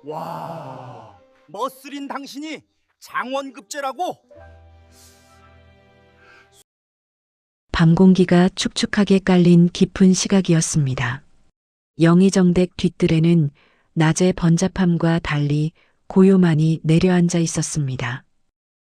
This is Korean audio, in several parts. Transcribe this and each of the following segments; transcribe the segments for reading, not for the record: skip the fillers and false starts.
와, 멋스린 당신이 장원급제라고? 밤 공기가 축축하게 깔린 깊은 시각이었습니다. 영의정댁 뒷뜰에는 낮의 번잡함과 달리 고요만이 내려앉아 있었습니다.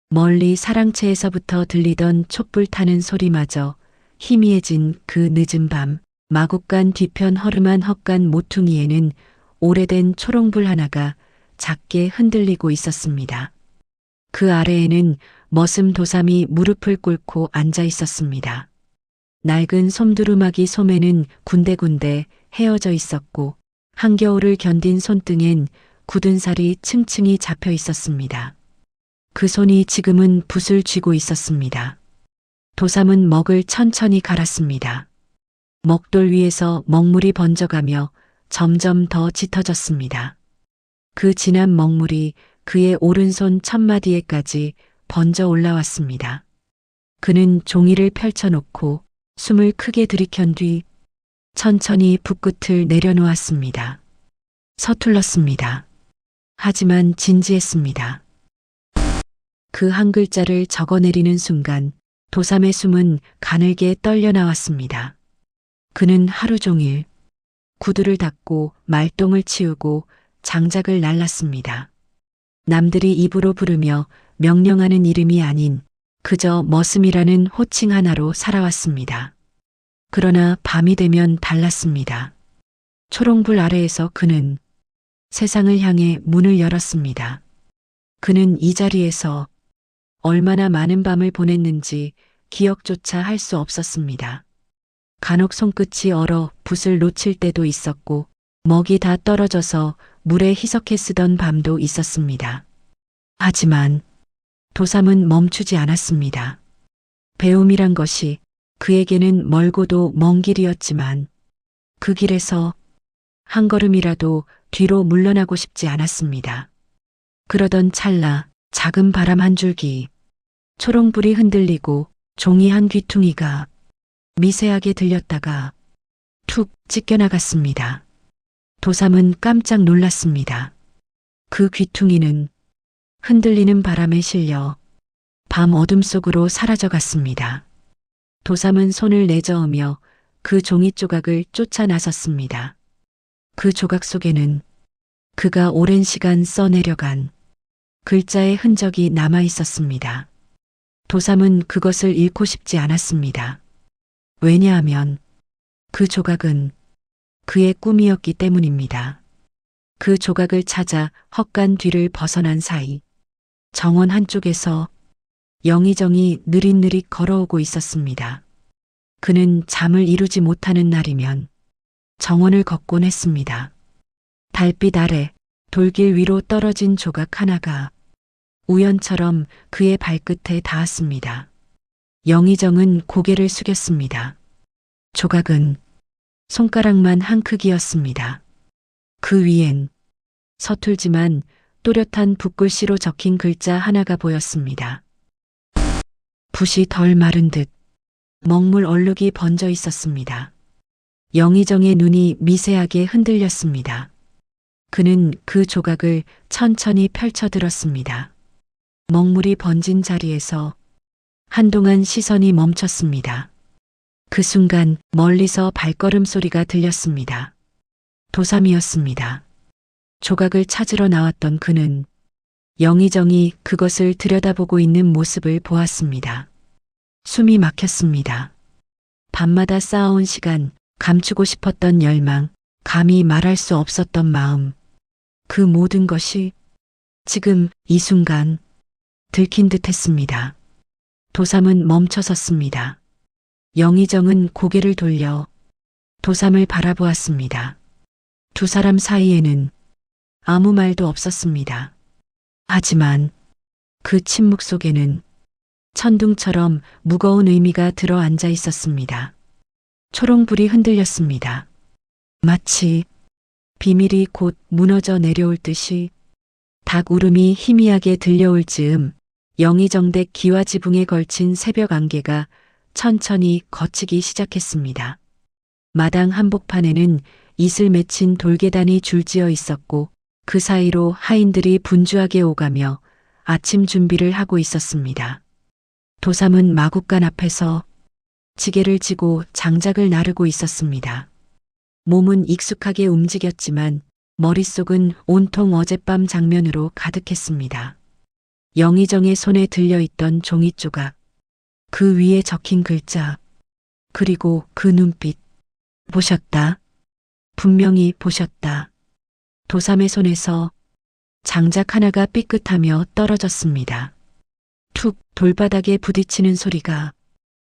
멀리 사랑채에서부터 들리던 촛불 타는 소리마저 희미해진 그 늦은 밤, 마국간 뒤편 허름한 헛간 모퉁이에는 오래된 초롱불 하나가 작게 흔들리고 있었습니다. 그 아래에는 머슴 도삼이 무릎을 꿇고 앉아 있었습니다. 낡은 솜두루마기 솜에는 군데군데 헤어져 있었고 한겨울을 견딘 손등엔 굳은 살이 층층이 잡혀 있었습니다. 그 손이 지금은 붓을 쥐고 있었습니다. 도삼은 먹을 천천히 갈았습니다. 먹돌 위에서 먹물이 번져가며 점점 더 짙어졌습니다. 그 진한 먹물이 그의 오른손 첫마디에까지 번져 올라왔습니다. 그는 종이를 펼쳐놓고 숨을 크게 들이켠 뒤 천천히 붓끝을 내려놓았습니다. 서툴렀습니다. 하지만 진지했습니다. 그 한 글자를 적어내리는 순간 도삼의 숨은 가늘게 떨려 나왔습니다. 그는 하루 종일 구두를 닦고 말똥을 치우고 장작을 날랐습니다. 남들이 입으로 부르며 명령하는 이름이 아닌 그저 머슴이라는 호칭 하나로 살아왔습니다. 그러나 밤이 되면 달랐습니다. 초롱불 아래에서 그는 세상을 향해 문을 열었습니다. 그는 이 자리에서 얼마나 많은 밤을 보냈는지 기억조차 할 수 없었습니다. 간혹 손끝이 얼어 붓을 놓칠 때도 있었고 먹이 다 떨어져서 물에 희석해 쓰던 밤도 있었습니다. 하지만 도삼은 멈추지 않았습니다. 배움이란 것이 그에게는 멀고도 먼 길이었지만 그 길에서 한 걸음이라도 뒤로 물러나고 싶지 않았습니다. 그러던 찰나 작은 바람 한 줄기, 초롱불이 흔들리고 종이 한 귀퉁이가 미세하게 들렸다가 툭 찢겨나갔습니다. 도삼은 깜짝 놀랐습니다. 그 귀퉁이는 흔들리는 바람에 실려 밤 어둠 속으로 사라져갔습니다. 도삼은 손을 내저으며 그 종이 조각을 쫓아 나섰습니다. 그 조각 속에는 그가 오랜 시간 써내려간 글자의 흔적이 남아 있었습니다. 도삼은 그것을 잃고 싶지 않았습니다. 왜냐하면 그 조각은 그의 꿈이었기 때문입니다. 그 조각을 찾아 헛간 뒤를 벗어난 사이 정원 한쪽에서 영의정이 느릿느릿 걸어오고 있었습니다. 그는 잠을 이루지 못하는 날이면 정원을 걷곤 했습니다. 달빛 아래 돌길 위로 떨어진 조각 하나가 우연처럼 그의 발끝에 닿았습니다. 영의정은 고개를 숙였습니다. 조각은 손가락만 한 크기였습니다. 그 위엔 서툴지만 또렷한 붓글씨로 적힌 글자 하나가 보였습니다. 붓이 덜 마른 듯 먹물 얼룩이 번져 있었습니다. 영의정의 눈이 미세하게 흔들렸습니다. 그는 그 조각을 천천히 펼쳐들었습니다. 먹물이 번진 자리에서 한동안 시선이 멈췄습니다. 그 순간 멀리서 발걸음 소리가 들렸습니다. 도삼이었습니다. 조각을 찾으러 나왔던 그는 영의정이 그것을 들여다보고 있는 모습을 보았습니다. 숨이 막혔습니다. 밤마다 쌓아온 시간, 감추고 싶었던 열망, 감히 말할 수 없었던 마음, 그 모든 것이 지금 이 순간 들킨 듯 했습니다. 도삼은 멈춰섰습니다. 영의정은 고개를 돌려 도삼을 바라보았습니다. 두 사람 사이에는 아무 말도 없었습니다. 하지만 그 침묵 속에는 천둥처럼 무거운 의미가 들어앉아 있었습니다. 초롱불이 흔들렸습니다. 마치 비밀이 곧 무너져 내려올 듯이 닭 울음이 희미하게 들려올 즈음 영의정댁 기와지붕에 걸친 새벽 안개가 천천히 걷히기 시작했습니다. 마당 한복판에는 이슬 맺힌 돌계단이 줄지어 있었고 그 사이로 하인들이 분주하게 오가며 아침 준비를 하고 있었습니다. 도삼은 마구간 앞에서 지게를 지고 장작을 나르고 있었습니다. 몸은 익숙하게 움직였지만 머릿속은 온통 어젯밤 장면으로 가득했습니다. 영의정의 손에 들려있던 종이 조각, 그 위에 적힌 글자, 그리고 그 눈빛. 보셨다. 분명히 보셨다. 도삼의 손에서 장작 하나가 삐끗하며 떨어졌습니다. 툭 돌바닥에 부딪히는 소리가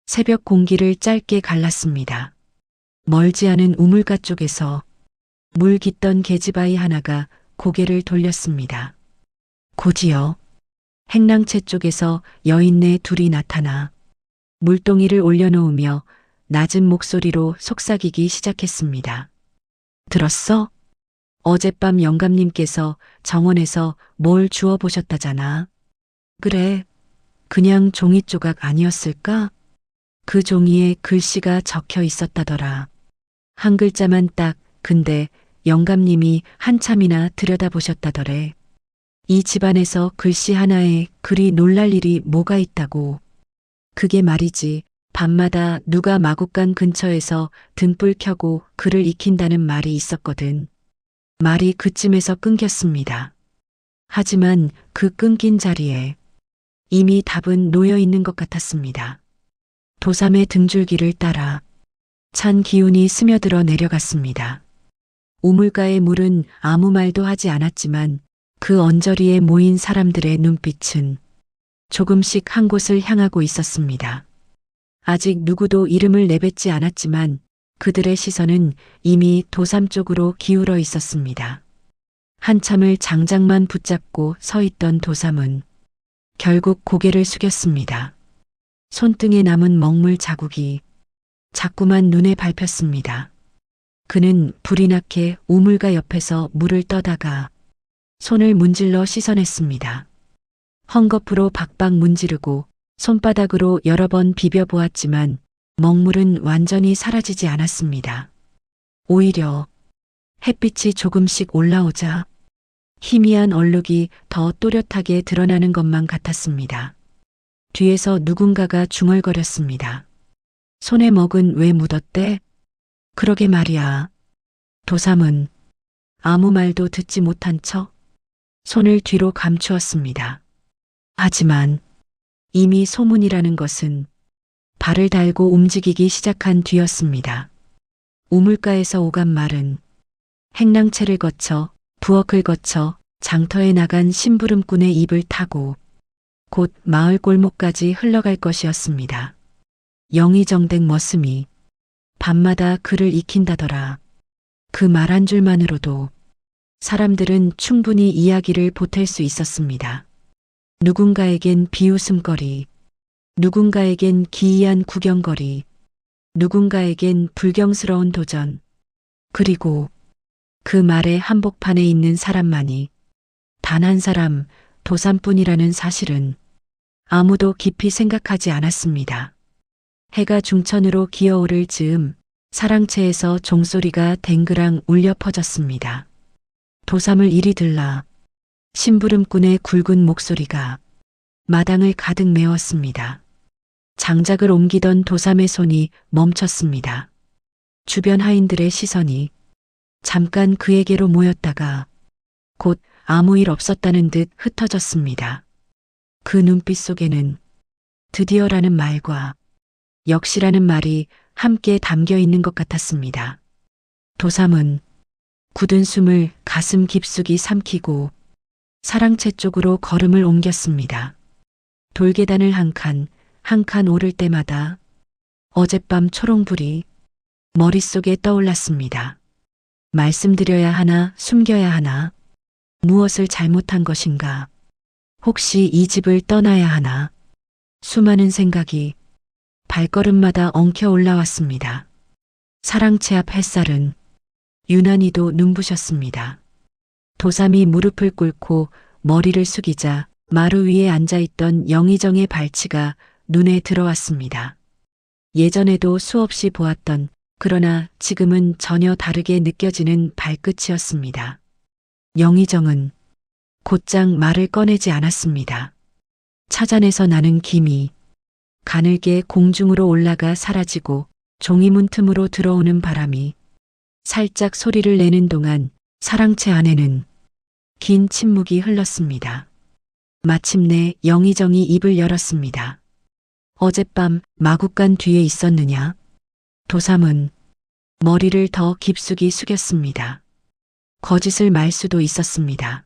새벽 공기를 짧게 갈랐습니다. 멀지 않은 우물가 쪽에서 물 깃던 계집아이 하나가 고개를 돌렸습니다. 곧이어 행랑채 쪽에서 여인네 둘이 나타나 물동이를 올려놓으며 낮은 목소리로 속삭이기 시작했습니다. 들었어? 어젯밤 영감님께서 정원에서 뭘 주워 보셨다잖아. 그래, 그냥 종이 조각 아니었을까? 그 종이에 글씨가 적혀 있었다더라. 한 글자만 딱. 근데 영감님이 한참이나 들여다보셨다더래. 이 집안에서 글씨 하나에 그리 놀랄 일이 뭐가 있다고. 그게 말이지, 밤마다 누가 마구간 근처에서 등불 켜고 글을 익힌다는 말이 있었거든. 말이 그쯤에서 끊겼습니다. 하지만 그 끊긴 자리에 이미 답은 놓여 있는 것 같았습니다. 도삼의 등줄기를 따라 찬 기운이 스며들어 내려갔습니다. 우물가의 물은 아무 말도 하지 않았지만 그 언저리에 모인 사람들의 눈빛은 조금씩 한 곳을 향하고 있었습니다. 아직 누구도 이름을 내뱉지 않았지만 그들의 시선은 이미 도삼 쪽으로 기울어 있었습니다. 한참을 장작만 붙잡고 서 있던 도삼은 결국 고개를 숙였습니다. 손등에 남은 먹물 자국이 자꾸만 눈에 밟혔습니다. 그는 불이 나게 우물가 옆에서 물을 떠다가 손을 문질러 씻어냈습니다. 헝겊으로 박박 문지르고 손바닥으로 여러 번 비벼보았지만 먹물은 완전히 사라지지 않았습니다. 오히려 햇빛이 조금씩 올라오자 희미한 얼룩이 더 또렷하게 드러나는 것만 같았습니다. 뒤에서 누군가가 중얼거렸습니다. 손에 먹은 왜 묻었대? 그러게 말이야. 도삼은 아무 말도 듣지 못한 척 손을 뒤로 감추었습니다. 하지만 이미 소문이라는 것은 발을 달고 움직이기 시작한 뒤였습니다. 우물가에서 오간 말은 행랑채를 거쳐 부엌을 거쳐 장터에 나간 심부름꾼의 입을 타고 곧 마을 골목까지 흘러갈 것이었습니다. 영의정댁 머슴이 밤마다 글을 익힌다더라. 그 말 한 줄만으로도 사람들은 충분히 이야기를 보탤 수 있었습니다. 누군가에겐 비웃음거리, 누군가에겐 기이한 구경거리, 누군가에겐 불경스러운 도전, 그리고 그 말의 한복판에 있는 사람만이 단 한 사람 도삼뿐이라는 사실은 아무도 깊이 생각하지 않았습니다. 해가 중천으로 기어오를 즈음 사랑채에서 종소리가 댕그랑 울려 퍼졌습니다. 도삼을 이리 들라 심부름꾼의 굵은 목소리가 마당을 가득 메웠습니다. 장작을 옮기던 도삼의 손이 멈췄습니다. 주변 하인들의 시선이 잠깐 그에게로 모였다가 곧 아무 일 없었다는 듯 흩어졌습니다. 그 눈빛 속에는 드디어라는 말과 역시라는 말이 함께 담겨 있는 것 같았습니다. 도삼은 굳은 숨을 가슴 깊숙이 삼키고 사랑채 쪽으로 걸음을 옮겼습니다. 돌계단을 한 칸 오를 때마다 어젯밤 초롱불이 머릿속에 떠올랐습니다. 말씀드려야 하나 숨겨야 하나, 무엇을 잘못한 것인가, 혹시 이 집을 떠나야 하나, 수많은 생각이 발걸음마다 엉켜 올라왔습니다. 사랑채 앞 햇살은 유난히도 눈부셨습니다. 도삼이 무릎을 꿇고 머리를 숙이자 마루 위에 앉아있던 영의정의 발치가 눈에 들어왔습니다. 예전에도 수없이 보았던, 그러나 지금은 전혀 다르게 느껴지는 발끝이었습니다. 영의정은 곧장 말을 꺼내지 않았습니다. 차잔에서 나는 김이 가늘게 공중으로 올라가 사라지고 종이문 틈으로 들어오는 바람이 살짝 소리를 내는 동안 사랑채 안에는 긴 침묵이 흘렀습니다. 마침내 영의정이 입을 열었습니다. 어젯밤 마구간 뒤에 있었느냐? 도삼은 머리를 더 깊숙이 숙였습니다. 거짓을 말 수도 있었습니다.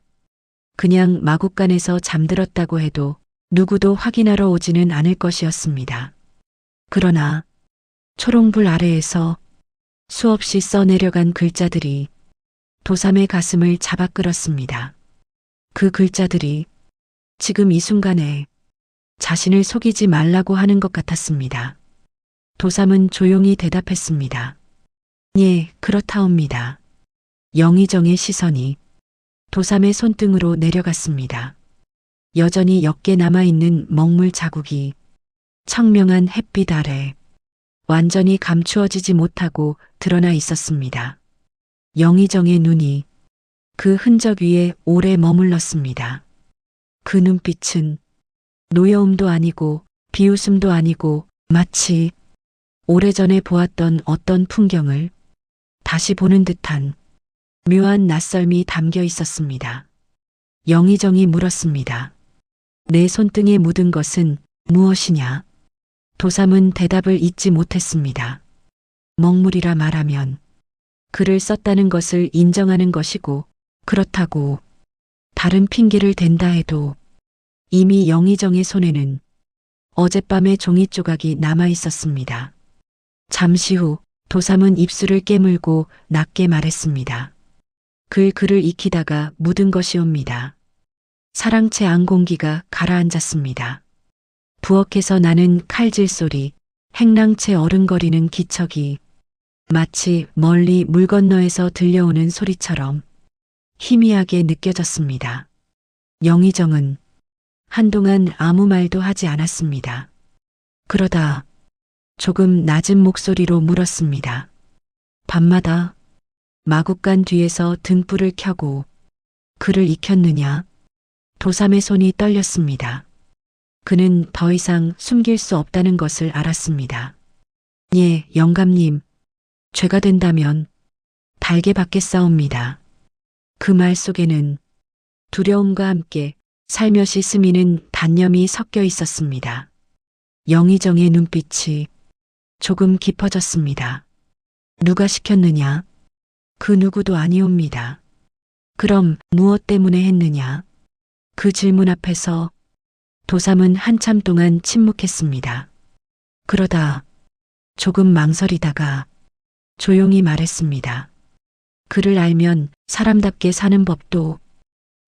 그냥 마구간에서 잠들었다고 해도 누구도 확인하러 오지는 않을 것이었습니다. 그러나 초롱불 아래에서 수없이 써내려간 글자들이 도삼의 가슴을 잡아 끌었습니다. 그 글자들이 지금 이 순간에 자신을 속이지 말라고 하는 것 같았습니다. 도삼은 조용히 대답했습니다. 예, 그렇다옵니다. 영의정의 시선이 도삼의 손등으로 내려갔습니다. 여전히 옅게 남아있는 먹물 자국이 청명한 햇빛 아래 완전히 감추어지지 못하고 드러나 있었습니다. 영의정의 눈이 그 흔적 위에 오래 머물렀습니다. 그 눈빛은 노여움도 아니고 비웃음도 아니고 마치 오래전에 보았던 어떤 풍경을 다시 보는 듯한 묘한 낯설미 담겨 있었습니다. 영의정이 물었습니다. 내 손등에 묻은 것은 무엇이냐? 도삼은 대답을 잊지 못했습니다. 먹물이라 말하면 글을 썼다는 것을 인정하는 것이고 그렇다고 다른 핑계를 댄다 해도 이미 영의정의 손에는 어젯밤의 종이 조각이 남아 있었습니다. 잠시 후 도삼은 입술을 깨물고 낮게 말했습니다. 글을 익히다가 묻은 것이옵니다. 사랑채 안 공기가 가라앉았습니다. 부엌에서 나는 칼질 소리, 행랑채 어른거리는 기척이 마치 멀리 물 건너에서 들려오는 소리처럼 희미하게 느껴졌습니다. 영의정은 한동안 아무 말도 하지 않았습니다. 그러다 조금 낮은 목소리로 물었습니다. 밤마다 마구간 뒤에서 등불을 켜고 글을 익혔느냐? 도삼의 손이 떨렸습니다. 그는 더 이상 숨길 수 없다는 것을 알았습니다. 예, 영감님. 죄가 된다면 달게 받겠사옵니다. 그 말 속에는 두려움과 함께 살며시 스미는 단념이 섞여 있었습니다. 영의정의 눈빛이 조금 깊어졌습니다. 누가 시켰느냐? 그 누구도 아니옵니다. 그럼 무엇 때문에 했느냐? 그 질문 앞에서 도삼은 한참 동안 침묵했습니다. 그러다 조금 망설이다가 조용히 말했습니다. 그를 알면 사람답게 사는 법도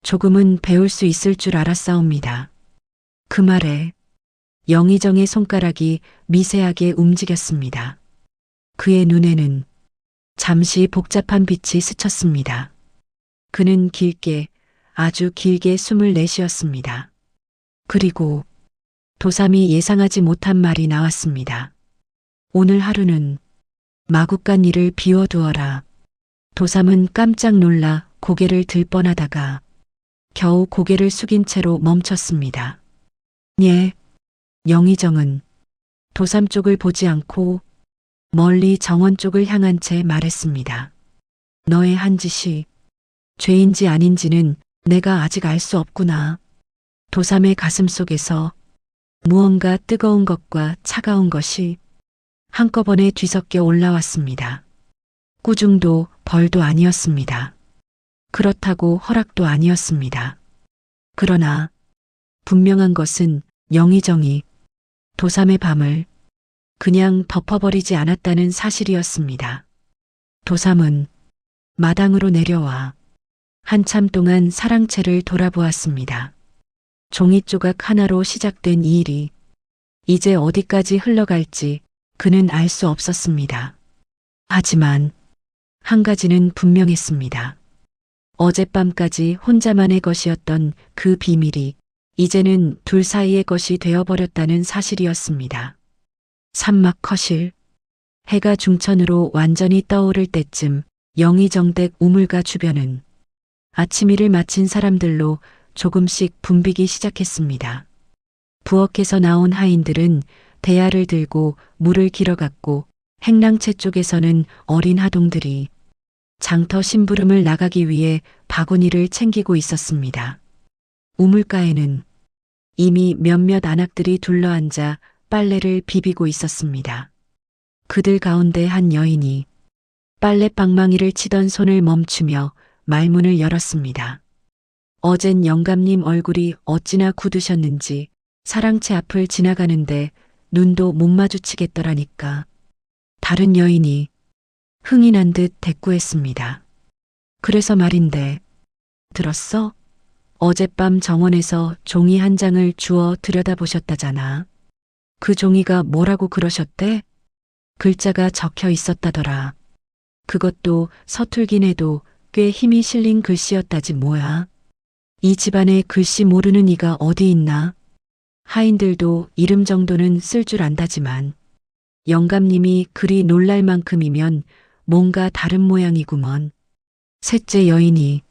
조금은 배울 수 있을 줄 알았사옵니다. 그 말에 영의정의 손가락이 미세하게 움직였습니다. 그의 눈에는 잠시 복잡한 빛이 스쳤습니다. 그는 길게, 아주 길게 숨을 내쉬었습니다. 그리고 도삼이 예상하지 못한 말이 나왔습니다. 오늘 하루는 마구간 일을 비워두어라. 도삼은 깜짝 놀라 고개를 들 뻔하다가 겨우 고개를 숙인 채로 멈췄습니다. 예. 영의정은 도삼 쪽을 보지 않고 멀리 정원 쪽을 향한 채 말했습니다. 너의 한 짓이 죄인지 아닌지는 내가 아직 알 수 없구나. 도삼의 가슴 속에서 무언가 뜨거운 것과 차가운 것이 한꺼번에 뒤섞여 올라왔습니다. 꾸중도 벌도 아니었습니다. 그렇다고 허락도 아니었습니다. 그러나 분명한 것은 영의정이 도삼의 밤을 그냥 덮어버리지 않았다는 사실이었습니다. 도삼은 마당으로 내려와 한참 동안 사랑채를 돌아보았습니다. 종이 조각 하나로 시작된 이 일이 이제 어디까지 흘러갈지 그는 알 수 없었습니다. 하지만 한 가지는 분명했습니다. 어젯밤까지 혼자만의 것이었던 그 비밀이 이제는 둘 사이의 것이 되어버렸다는 사실이었습니다. 산막 커실, 해가 중천으로 완전히 떠오를 때쯤 영의정댁 우물가 주변은 아침 일을 마친 사람들로 조금씩 붐비기 시작했습니다. 부엌에서 나온 하인들은 대야를 들고 물을 길어갔고 행랑채 쪽에서는 어린 하동들이 장터 심부름을 나가기 위해 바구니를 챙기고 있었습니다. 우물가에는 이미 몇몇 아낙들이 둘러앉아 빨래를 비비고 있었습니다. 그들 가운데 한 여인이 빨래 방망이를 치던 손을 멈추며 말문을 열었습니다. 어젠 영감님 얼굴이 어찌나 굳으셨는지 사랑채 앞을 지나가는데 눈도 못 마주치겠더라니까. 다른 여인이 흥이 난 듯 대꾸했습니다. 그래서 말인데, 들었어? 어젯밤 정원에서 종이 한 장을 주워 들여다보셨다잖아. 그 종이가 뭐라고 그러셨대? 글자가 적혀 있었다더라. 그것도 서툴긴 해도 꽤 힘이 실린 글씨였다지 뭐야. 이 집안에 글씨 모르는 이가 어디 있나? 하인들도 이름 정도는 쓸 줄 안다지만 영감님이 그리 놀랄 만큼이면 뭔가 다른 모양이구먼. 셋째 여인이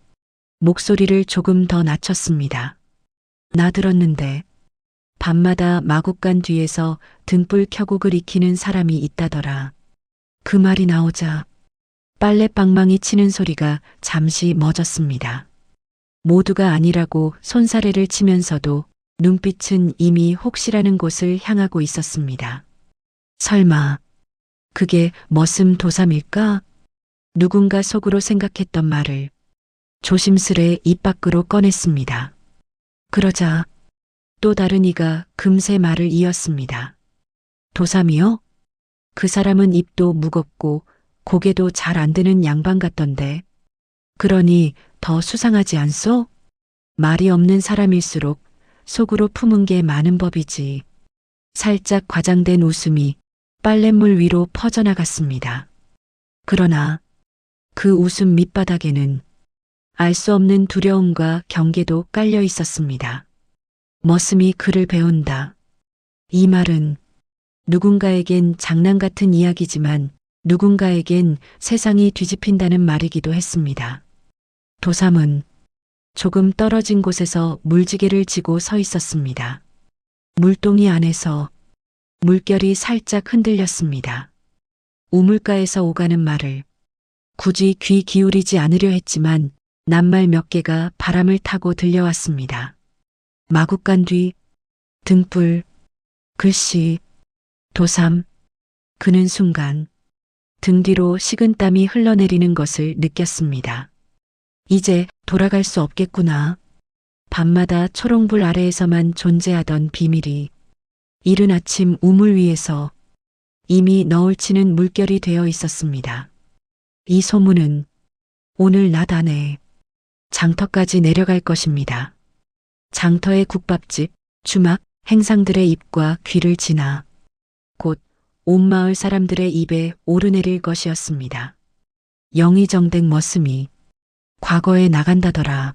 목소리를 조금 더 낮췄습니다. 나 들었는데 밤마다 마국간 뒤에서 등불 켜고 글 익히는 사람이 있다더라. 그 말이 나오자 빨래 방망이 치는 소리가 잠시 멎었습니다. 모두가 아니라고 손사래를 치면서도 눈빛은 이미 혹시라는 곳을 향하고 있었습니다. 설마 그게 머슴도삼일까? 누군가 속으로 생각했던 말을 조심스레 입 밖으로 꺼냈습니다. 그러자 또 다른 이가 금세 말을 이었습니다. 도삼이요? 그 사람은 입도 무겁고 고개도 잘 안 드는 양반 같던데. 그러니 더 수상하지 않소? 말이 없는 사람일수록 속으로 품은 게 많은 법이지. 살짝 과장된 웃음이 빨랫물 위로 퍼져나갔습니다. 그러나 그 웃음 밑바닥에는 알 수 없는 두려움과 경계도 깔려 있었습니다. 머슴이 그를 배운다. 이 말은 누군가에겐 장난 같은 이야기지만 누군가에겐 세상이 뒤집힌다는 말이기도 했습니다. 도삼은 조금 떨어진 곳에서 물지개를 지고 서 있었습니다. 물동이 안에서 물결이 살짝 흔들렸습니다. 우물가에서 오가는 말을 굳이 귀 기울이지 않으려 했지만 낱말 몇 개가 바람을 타고 들려왔습니다. 마국간 뒤, 등불, 글씨, 도삼. 그는 순간 등 뒤로 식은땀이 흘러내리는 것을 느꼈습니다. 이제 돌아갈 수 없겠구나. 밤마다 초롱불 아래에서만 존재하던 비밀이 이른 아침 우물 위에서 이미 너울치는 물결이 되어 있었습니다. 이 소문은 오늘 낮 안에 장터까지 내려갈 것입니다. 장터의 국밥집, 주막, 행상들의 입과 귀를 지나 곧 온 마을 사람들의 입에 오르내릴 것이었습니다. 영의정댁 머슴이 과거에 나간다더라.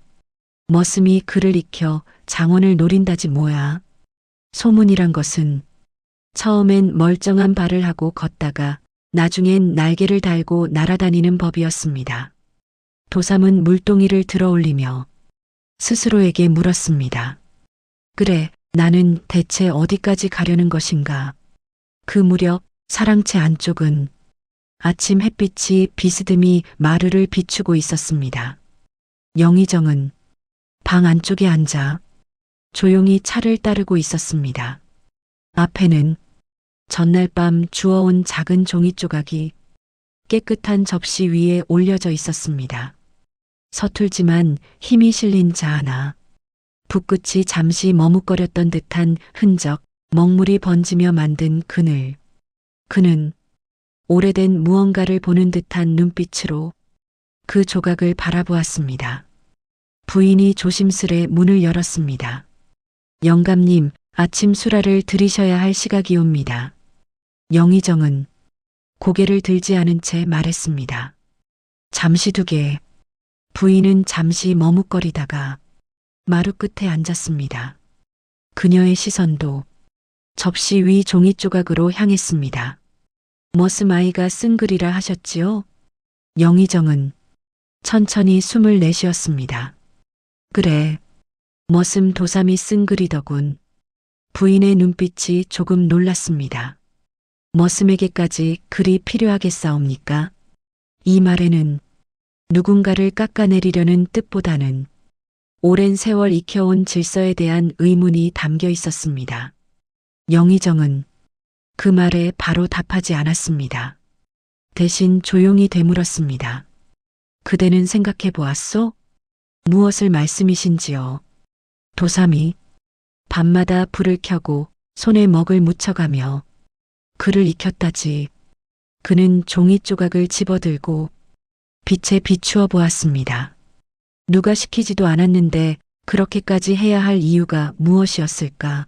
머슴이 그를 익혀 장원을 노린다지 뭐야. 소문이란 것은 처음엔 멀쩡한 발을 하고 걷다가 나중엔 날개를 달고 날아다니는 법이었습니다. 도삼은 물동이를 들어올리며 스스로에게 물었습니다. 그래, 나는 대체 어디까지 가려는 것인가? 그 무렵 사랑채 안쪽은 아침 햇빛이 비스듬히 마루를 비추고 있었습니다. 영의정은 방 안쪽에 앉아 조용히 차를 따르고 있었습니다. 앞에는 전날 밤 주워온 작은 종이 조각이 깨끗한 접시 위에 올려져 있었습니다. 서툴지만 힘이 실린 자 하나, 붓끝이 잠시 머뭇거렸던 듯한 흔적, 먹물이 번지며 만든 그늘. 그는 오래된 무언가를 보는 듯한 눈빛으로 그 조각을 바라보았습니다. 부인이 조심스레 문을 열었습니다. 영감님, 아침 수라를 들이셔야 할 시각이옵니다. 영의정은 고개를 들지 않은 채 말했습니다. 잠시 두게. 부인은 잠시 머뭇거리다가 마루 끝에 앉았습니다. 그녀의 시선도 접시 위 종이 조각으로 향했습니다. 머슴 아이가 쓴 글이라 하셨지요? 영의정은 천천히 숨을 내쉬었습니다. 그래. 머슴 도삼이 쓴 글이더군. 부인의 눈빛이 조금 놀랐습니다. 머슴에게까지 글이 필요하겠사옵니까? 이 말에는 누군가를 깎아내리려는 뜻보다는 오랜 세월 익혀온 질서에 대한 의문이 담겨 있었습니다. 영의정은 그 말에 바로 답하지 않았습니다. 대신 조용히 되물었습니다. 그대는 생각해 보았소? 무엇을 말씀이신지요? 도삼이 밤마다 불을 켜고 손에 먹을 묻혀가며 글을 익혔다지. 그는 종이 조각을 집어들고 빛에 비추어 보았습니다. 누가 시키지도 않았는데 그렇게까지 해야 할 이유가 무엇이었을까?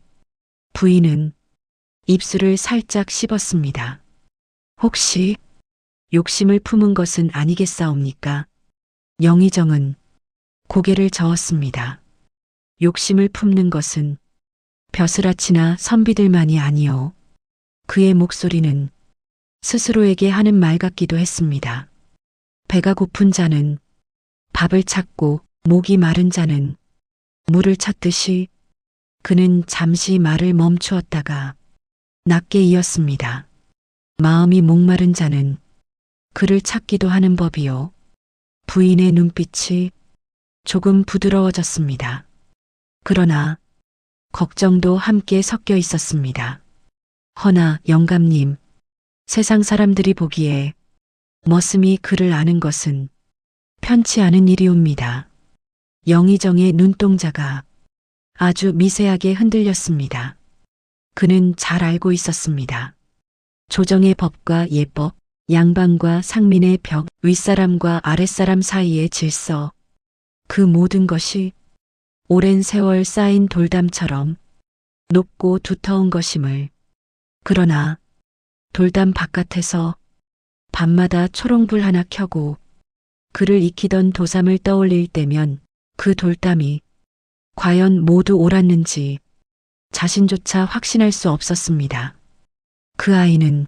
부인은 입술을 살짝 씹었습니다. 혹시 욕심을 품은 것은 아니겠사옵니까? 영의정은 고개를 저었습니다. 욕심을 품는 것은 벼슬아치나 선비들만이 아니요. 그의 목소리는 스스로에게 하는 말 같기도 했습니다. 배가 고픈 자는 밥을 찾고 목이 마른 자는 물을 찾듯이 그는 잠시 말을 멈추었다가 낮게 이었습니다. 마음이 목마른 자는 그를 찾기도 하는 법이요. 부인의 눈빛이 조금 부드러워졌습니다. 그러나 걱정도 함께 섞여 있었습니다. 허나 영감님, 세상 사람들이 보기에 머슴이 그를 아는 것은 편치 않은 일이옵니다. 영의정의 눈동자가 아주 미세하게 흔들렸습니다. 그는 잘 알고 있었습니다. 조정의 법과 예법, 양반과 상민의 벽, 윗사람과 아랫사람 사이의 질서, 그 모든 것이 오랜 세월 쌓인 돌담처럼 높고 두터운 것임을. 그러나 돌담 바깥에서 밤마다 초롱불 하나 켜고 그를 익히던 도삼을 떠올릴 때면 그 돌담이 과연 모두 옳았는지 자신조차 확신할 수 없었습니다. 그 아이는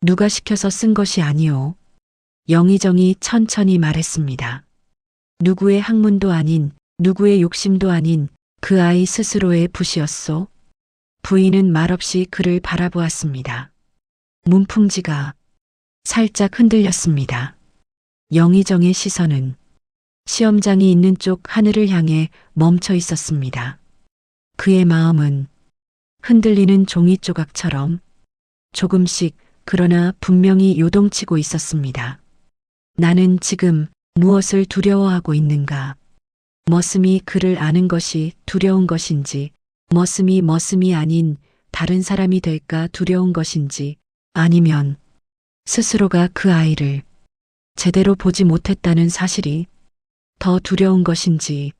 누가 시켜서 쓴 것이 아니오. 영의정이 천천히 말했습니다. 누구의 학문도 아닌, 누구의 욕심도 아닌 그 아이 스스로의 붓이었소. 부인은 말없이 그를 바라보았습니다. 문풍지가 살짝 흔들렸습니다. 영의정의 시선은 시험장이 있는 쪽 하늘을 향해 멈춰 있었습니다. 그의 마음은 흔들리는 종이 조각처럼 조금씩 그러나 분명히 요동치고 있었습니다. 나는 지금 무엇을 두려워하고 있는가? 머슴이 그를 아는 것이 두려운 것인지, 머슴이 아닌 다른 사람이 될까 두려운 것인지, 아니면 스스로가 그 아이를 제대로 보지 못했다는 사실이 더 두려운 것인지,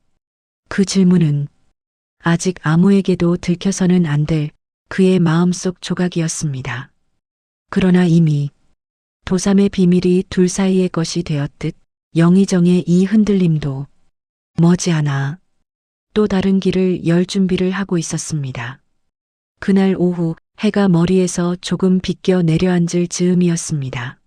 그 질문은 아직 아무에게도 들켜서는 안 될 그의 마음속 조각이었습니다. 그러나 이미 도삼의 비밀이 둘 사이의 것이 되었듯 영의정의 이 흔들림도 머지않아 또 다른 길을 열 준비를 하고 있었습니다. 그날 오후 해가 머리에서 조금 비껴 내려앉을 즈음이었습니다.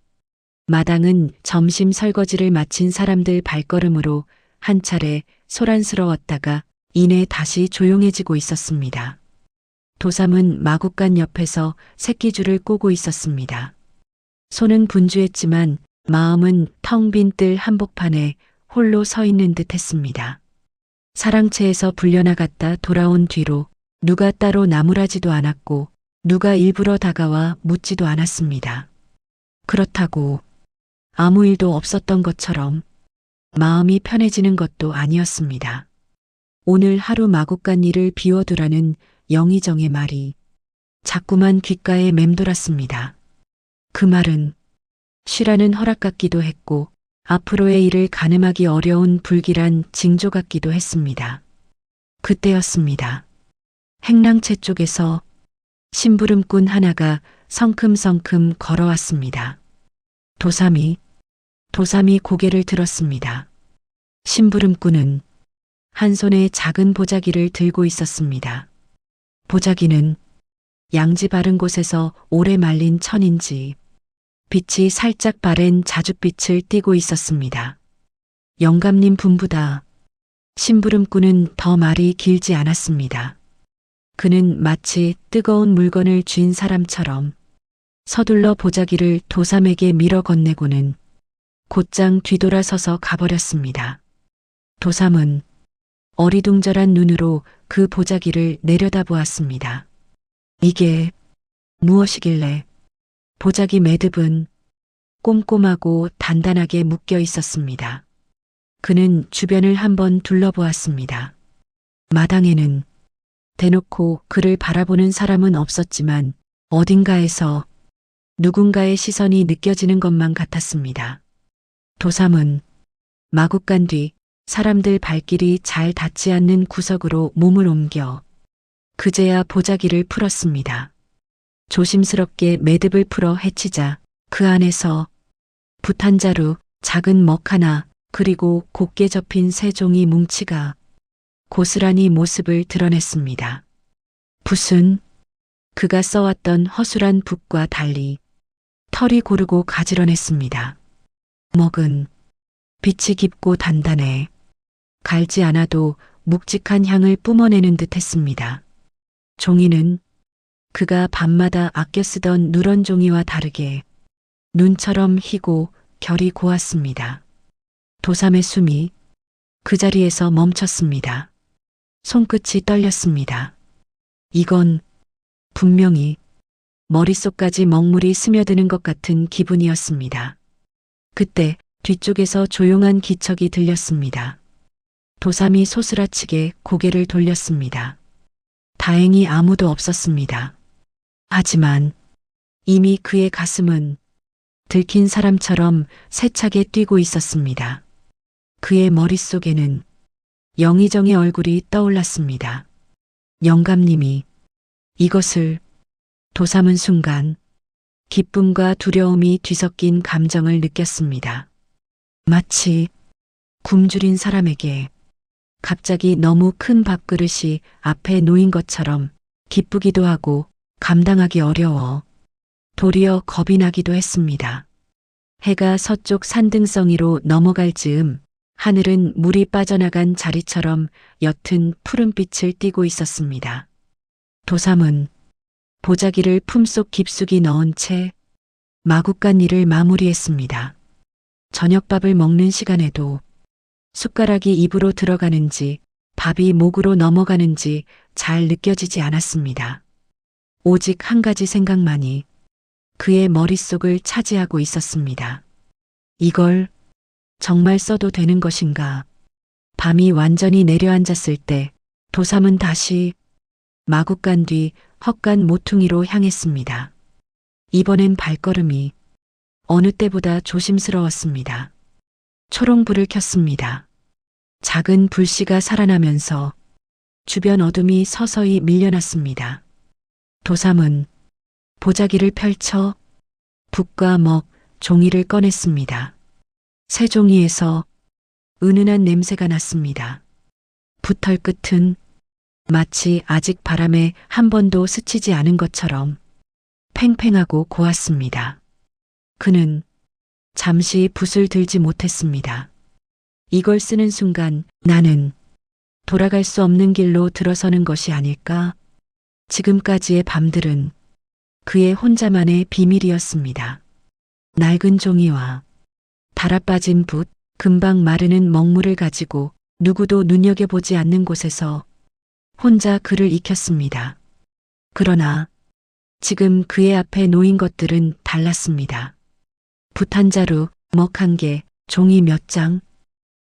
마당은 점심 설거지를 마친 사람들 발걸음으로 한 차례 소란스러웠다가 이내 다시 조용해지고 있었습니다. 도삼은 마구간 옆에서 새끼줄을 꼬고 있었습니다. 손은 분주했지만 마음은 텅 빈 뜰 한복판에 홀로 서 있는 듯 했습니다. 사랑채에서 불려나갔다 돌아온 뒤로 누가 따로 나무라지도 않았고 누가 일부러 다가와 묻지도 않았습니다. 그렇다고 아무 일도 없었던 것처럼 마음이 편해지는 것도 아니었습니다. 오늘 하루 마구간 일을 비워두라는 영의정의 말이 자꾸만 귓가에 맴돌았습니다. 그 말은 쉬라는 허락 같기도 했고 앞으로의 일을 가늠하기 어려운 불길한 징조 같기도 했습니다. 그때였습니다. 행랑채 쪽에서 심부름꾼 하나가 성큼성큼 걸어왔습니다. 도삼이 고개를 들었습니다. 심부름꾼은 한 손에 작은 보자기를 들고 있었습니다. 보자기는 양지 바른 곳에서 오래 말린 천인지 빛이 살짝 바랜 자줏빛을 띠고 있었습니다. 영감님 분부다. 심부름꾼은 더 말이 길지 않았습니다. 그는 마치 뜨거운 물건을 쥔 사람처럼 서둘러 보자기를 도삼에게 밀어 건네고는 곧장 뒤돌아서서 가버렸습니다. 도삼은 어리둥절한 눈으로 그 보자기를 내려다보았습니다. 이게 무엇이길래? 보자기 매듭은 꼼꼼하고 단단하게 묶여 있었습니다. 그는 주변을 한번 둘러보았습니다. 마당에는 대놓고 그를 바라보는 사람은 없었지만 어딘가에서 누군가의 시선이 느껴지는 것만 같았습니다. 도삼은 마구간 뒤 사람들 발길이 잘 닿지 않는 구석으로 몸을 옮겨 그제야 보자기를 풀었습니다. 조심스럽게 매듭을 풀어 헤치자 그 안에서 붓 한 자루, 작은 먹 하나, 그리고 곱게 접힌 세 종이 뭉치가 고스란히 모습을 드러냈습니다. 붓은 그가 써왔던 허술한 붓과 달리 털이 고르고 가지런했습니다. 먹은 빛이 깊고 단단해 갈지 않아도 묵직한 향을 뿜어내는 듯 했습니다. 종이는 그가 밤마다 아껴 쓰던 누런 종이와 다르게 눈처럼 희고 결이 고왔습니다. 도삼의 숨이 그 자리에서 멈췄습니다. 손끝이 떨렸습니다. 이건 분명히 머릿속까지 먹물이 스며드는 것 같은 기분이었습니다. 그때 뒤쪽에서 조용한 기척이 들렸습니다. 도삼이 소스라치게 고개를 돌렸습니다. 다행히 아무도 없었습니다. 하지만 이미 그의 가슴은 들킨 사람처럼 세차게 뛰고 있었습니다. 그의 머릿속에는 영의정의 얼굴이 떠올랐습니다. 영감님이 이것을 도삼은 순간 기쁨과 두려움이 뒤섞인 감정을 느꼈습니다. 마치 굶주린 사람에게 갑자기 너무 큰 밥그릇이 앞에 놓인 것처럼 기쁘기도 하고 감당하기 어려워 도리어 겁이 나기도 했습니다. 해가 서쪽 산등성이로 넘어갈 즈음 하늘은 물이 빠져나간 자리처럼 옅은 푸른빛을 띠고 있었습니다. 도삼은 보자기를 품속 깊숙이 넣은 채 마구간 일을 마무리했습니다. 저녁밥을 먹는 시간에도 숟가락이 입으로 들어가는지 밥이 목으로 넘어가는지 잘 느껴지지 않았습니다. 오직 한 가지 생각만이 그의 머릿속을 차지하고 있었습니다. 이걸 정말 써도 되는 것인가? 밤이 완전히 내려앉았을 때 도삼은 다시 마구간 뒤 헛간 모퉁이로 향했습니다. 이번엔 발걸음이 어느 때보다 조심스러웠습니다. 초롱불을 켰습니다. 작은 불씨가 살아나면서 주변 어둠이 서서히 밀려났습니다. 도삼은 보자기를 펼쳐 붓과 먹, 종이를 꺼냈습니다. 새 종이에서 은은한 냄새가 났습니다. 붓털 끝은 마치 아직 바람에 한 번도 스치지 않은 것처럼 팽팽하고 고왔습니다. 그는 잠시 붓을 들지 못했습니다. 이걸 쓰는 순간 나는 돌아갈 수 없는 길로 들어서는 것이 아닐까? 지금까지의 밤들은 그의 혼자만의 비밀이었습니다. 낡은 종이와 달아빠진 붓, 금방 마르는 먹물을 가지고 누구도 눈여겨보지 않는 곳에서 혼자 글을 익혔습니다. 그러나 지금 그의 앞에 놓인 것들은 달랐습니다. 붓 한 자루, 먹 한 개, 종이 몇 장.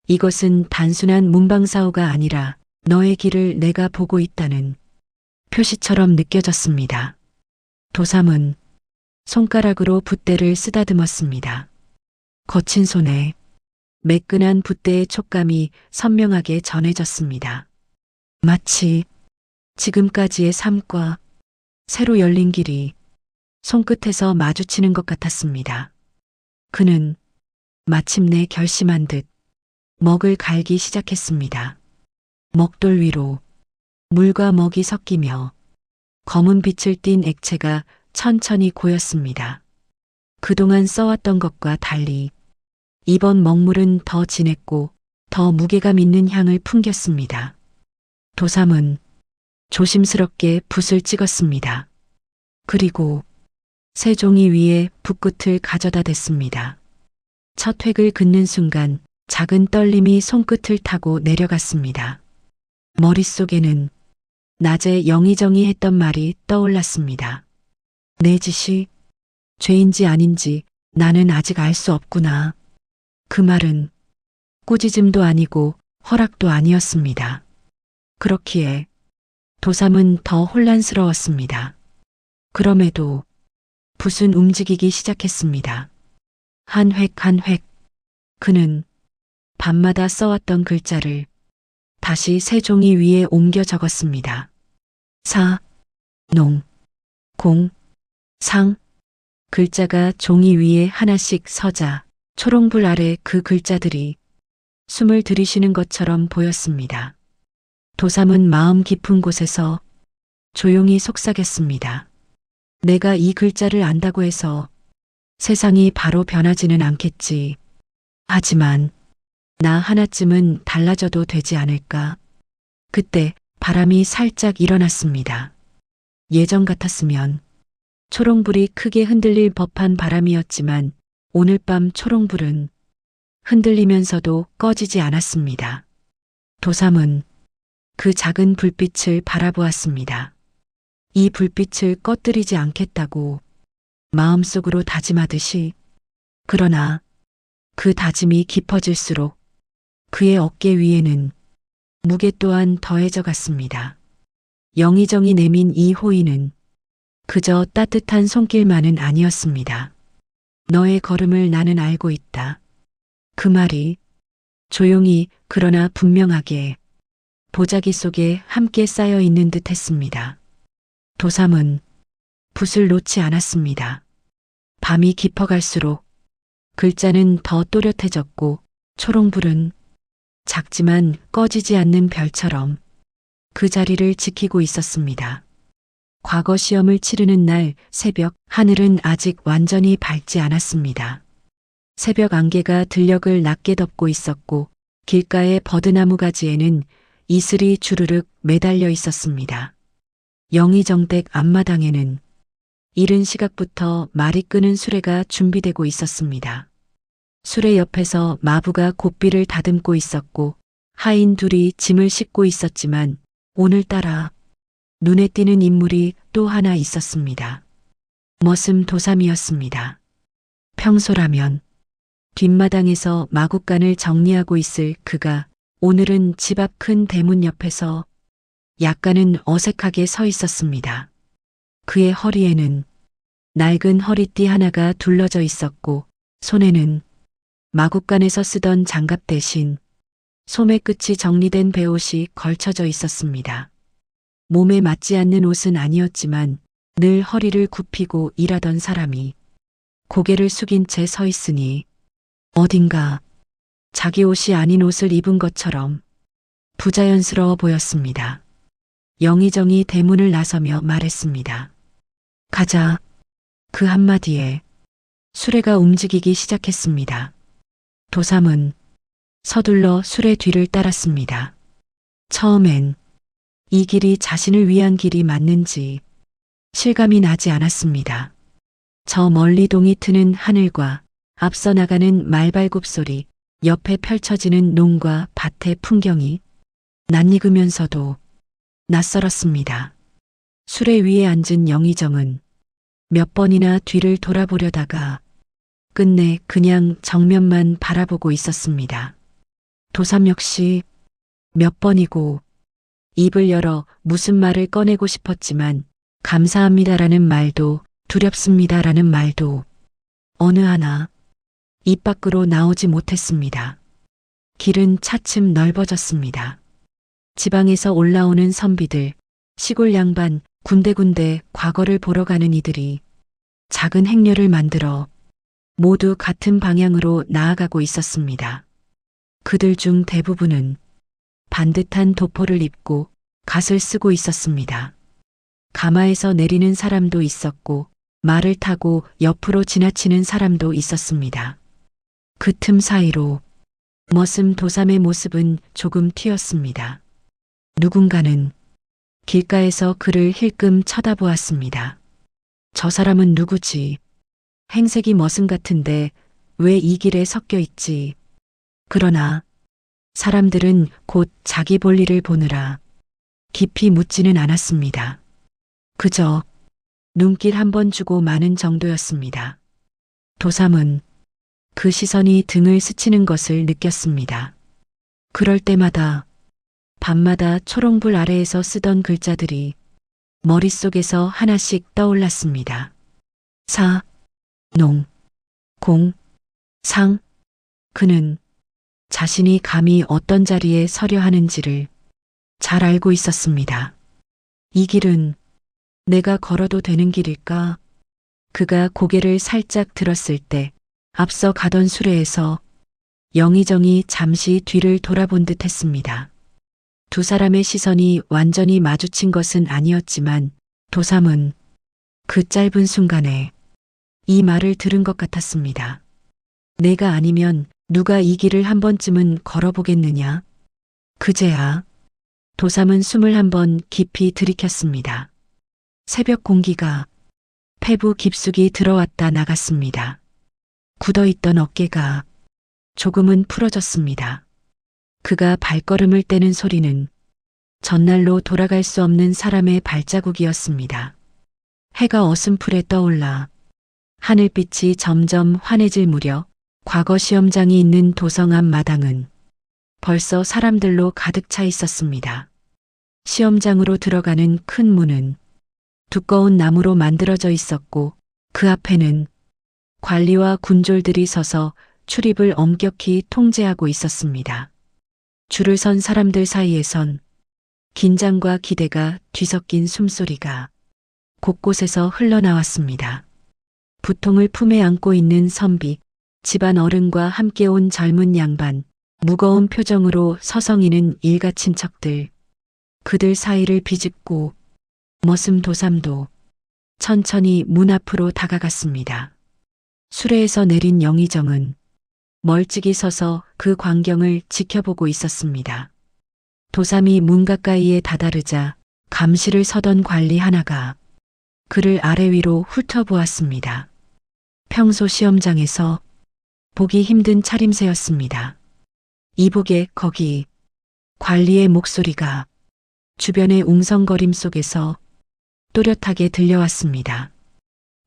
이것은 단순한 문방사오가 아니라 너의 길을 내가 보고 있다는 표시처럼 느껴졌습니다. 도삼은 손가락으로 붓대를 쓰다듬었습니다. 거친 손에 매끈한 붓대의 촉감이 선명하게 전해졌습니다. 마치 지금까지의 삶과 새로 열린 길이 손끝에서 마주치는 것 같았습니다. 그는 마침내 결심한 듯 먹을 갈기 시작했습니다. 먹돌 위로 물과 먹이 섞이며 검은 빛을 띤 액체가 천천히 고였습니다. 그동안 써왔던 것과 달리 이번 먹물은 더 진했고 더 무게감 있는 향을 풍겼습니다. 도삼은 조심스럽게 붓을 찍었습니다. 그리고 새 종이 위에 붓끝을 가져다 댔습니다. 첫 획을 긋는 순간 작은 떨림이 손끝을 타고 내려갔습니다. 머릿속에는 낮에 영의정이 했던 말이 떠올랐습니다. 내 짓이 죄인지 아닌지 나는 아직 알 수 없구나. 그 말은 꾸짖음도 아니고 허락도 아니었습니다. 그렇기에 도삼은 더 혼란스러웠습니다. 그럼에도 붓은 움직이기 시작했습니다. 한 획 한 획. 그는 밤마다 써왔던 글자를 다시 새 종이 위에 옮겨 적었습니다. 사, 농, 공, 상. 글자가 종이 위에 하나씩 서자 초롱불 아래 그 글자들이 숨을 들이쉬는 것처럼 보였습니다. 도삼은 마음 깊은 곳에서 조용히 속삭였습니다. 내가 이 글자를 안다고 해서 세상이 바로 변하지는 않겠지. 하지만 나 하나쯤은 달라져도 되지 않을까. 그때 바람이 살짝 일어났습니다. 예전 같았으면 초롱불이 크게 흔들릴 법한 바람이었지만 오늘 밤 초롱불은 흔들리면서도 꺼지지 않았습니다. 도삼은 그 작은 불빛을 바라보았습니다. 이 불빛을 꺼뜨리지 않겠다고 마음속으로 다짐하듯이. 그러나 그 다짐이 깊어질수록 그의 어깨 위에는 무게 또한 더해져 갔습니다. 영의정이 내민 이 호의는 그저 따뜻한 손길만은 아니었습니다. 너의 걸음을 나는 알고 있다. 그 말이 조용히 그러나 분명하게 보자기 속에 함께 쌓여 있는 듯 했습니다. 도삼은 붓을 놓지 않았습니다. 밤이 깊어갈수록 글자는 더 또렷해졌고 초롱불은 작지만 꺼지지 않는 별처럼 그 자리를 지키고 있었습니다. 과거 시험을 치르는 날 새벽 하늘은 아직 완전히 밝지 않았습니다. 새벽 안개가 들녘을 낮게 덮고 있었고 길가의 버드나무 가지에는 이슬이 주르륵 매달려 있었습니다. 영의정댁 앞마당에는 이른 시각부터 말이 끄는 수레가 준비되고 있었습니다. 수레 옆에서 마부가 고삐를 다듬고 있었고 하인 둘이 짐을 싣고 있었지만 오늘따라 눈에 띄는 인물이 또 하나 있었습니다. 머슴 도삼이었습니다. 평소라면 뒷마당에서 마구간을 정리하고 있을 그가 오늘은 집 앞 큰 대문 옆에서 약간은 어색하게 서 있었습니다. 그의 허리에는 낡은 허리띠 하나가 둘러져 있었고 손에는 마구간에서 쓰던 장갑 대신 소매 끝이 정리된 베옷이 걸쳐져 있었습니다. 몸에 맞지 않는 옷은 아니었지만 늘 허리를 굽히고 일하던 사람이 고개를 숙인 채 서 있으니 어딘가 자기 옷이 아닌 옷을 입은 것처럼 부자연스러워 보였습니다. 영의정이 대문을 나서며 말했습니다. 가자. 그 한마디에 수레가 움직이기 시작했습니다. 도삼은 서둘러 수레 뒤를 따랐습니다. 처음엔 이 길이 자신을 위한 길이 맞는지 실감이 나지 않았습니다. 저 멀리 동이 트는 하늘과 앞서 나가는 말발굽 소리, 옆에 펼쳐지는 농과 밭의 풍경이 낯익으면서도 낯설었습니다. 수레 위에 앉은 영의정은 몇 번이나 뒤를 돌아보려다가 끝내 그냥 정면만 바라보고 있었습니다. 도삼 역시 몇 번이고 입을 열어 무슨 말을 꺼내고 싶었지만 감사합니다라는 말도 두렵습니다라는 말도 어느 하나 입 밖으로 나오지 못했습니다. 길은 차츰 넓어졌습니다. 지방에서 올라오는 선비들, 시골 양반, 군데군데 과거를 보러 가는 이들이 작은 행렬을 만들어 모두 같은 방향으로 나아가고 있었습니다. 그들 중 대부분은 반듯한 도포를 입고 갓을 쓰고 있었습니다. 가마에서 내리는 사람도 있었고 말을 타고 옆으로 지나치는 사람도 있었습니다. 그 틈 사이로 머슴 도삼의 모습은 조금 튀었습니다. 누군가는 길가에서 그를 힐끔 쳐다보았습니다. 저 사람은 누구지? 행색이 머슴 같은데 왜 이 길에 섞여 있지? 그러나 사람들은 곧 자기 볼일을 보느라 깊이 묻지는 않았습니다. 그저 눈길 한 번 주고 마는 정도였습니다. 도삼은 그 시선이 등을 스치는 것을 느꼈습니다. 그럴 때마다 밤마다 초롱불 아래에서 쓰던 글자들이 머릿속에서 하나씩 떠올랐습니다. 사, 농, 공, 상. 그는 자신이 감히 어떤 자리에 서려 하는지를 잘 알고 있었습니다. 이 길은 내가 걸어도 되는 길일까? 그가 고개를 살짝 들었을 때 앞서 가던 수레에서 영의정이 잠시 뒤를 돌아본 듯 했습니다. 두 사람의 시선이 완전히 마주친 것은 아니었지만 도삼은 그 짧은 순간에 이 말을 들은 것 같았습니다. 내가 아니면 누가 이 길을 한 번쯤은 걸어보겠느냐? 그제야 도삼은 숨을 한 번 깊이 들이켰습니다. 새벽 공기가 폐부 깊숙이 들어왔다 나갔습니다. 굳어있던 어깨가 조금은 풀어졌습니다. 그가 발걸음을 떼는 소리는 전날로 돌아갈 수 없는 사람의 발자국이었습니다. 해가 어슴풀에 떠올라 하늘빛이 점점 환해질 무렵 과거 시험장이 있는 도성 앞 마당은 벌써 사람들로 가득 차 있었습니다. 시험장으로 들어가는 큰 문은 두꺼운 나무로 만들어져 있었고 그 앞에는 관리와 군졸들이 서서 출입을 엄격히 통제하고 있었습니다. 줄을 선 사람들 사이에선 긴장과 기대가 뒤섞인 숨소리가 곳곳에서 흘러나왔습니다. 부통을 품에 안고 있는 선비, 집안 어른과 함께 온 젊은 양반, 무거운 표정으로 서성이는 일가 친척들, 그들 사이를 비집고 머슴 도삼도 천천히 문 앞으로 다가갔습니다. 수레에서 내린 영의정은 멀찍이 서서 그 광경을 지켜보고 있었습니다. 도삼이 문 가까이에 다다르자 감시를 서던 관리 하나가 그를 아래 위로 훑어보았습니다. 평소 시험장에서 보기 힘든 차림새였습니다. 이복에 거기 관리의 목소리가 주변의 웅성거림 속에서 또렷하게 들려왔습니다.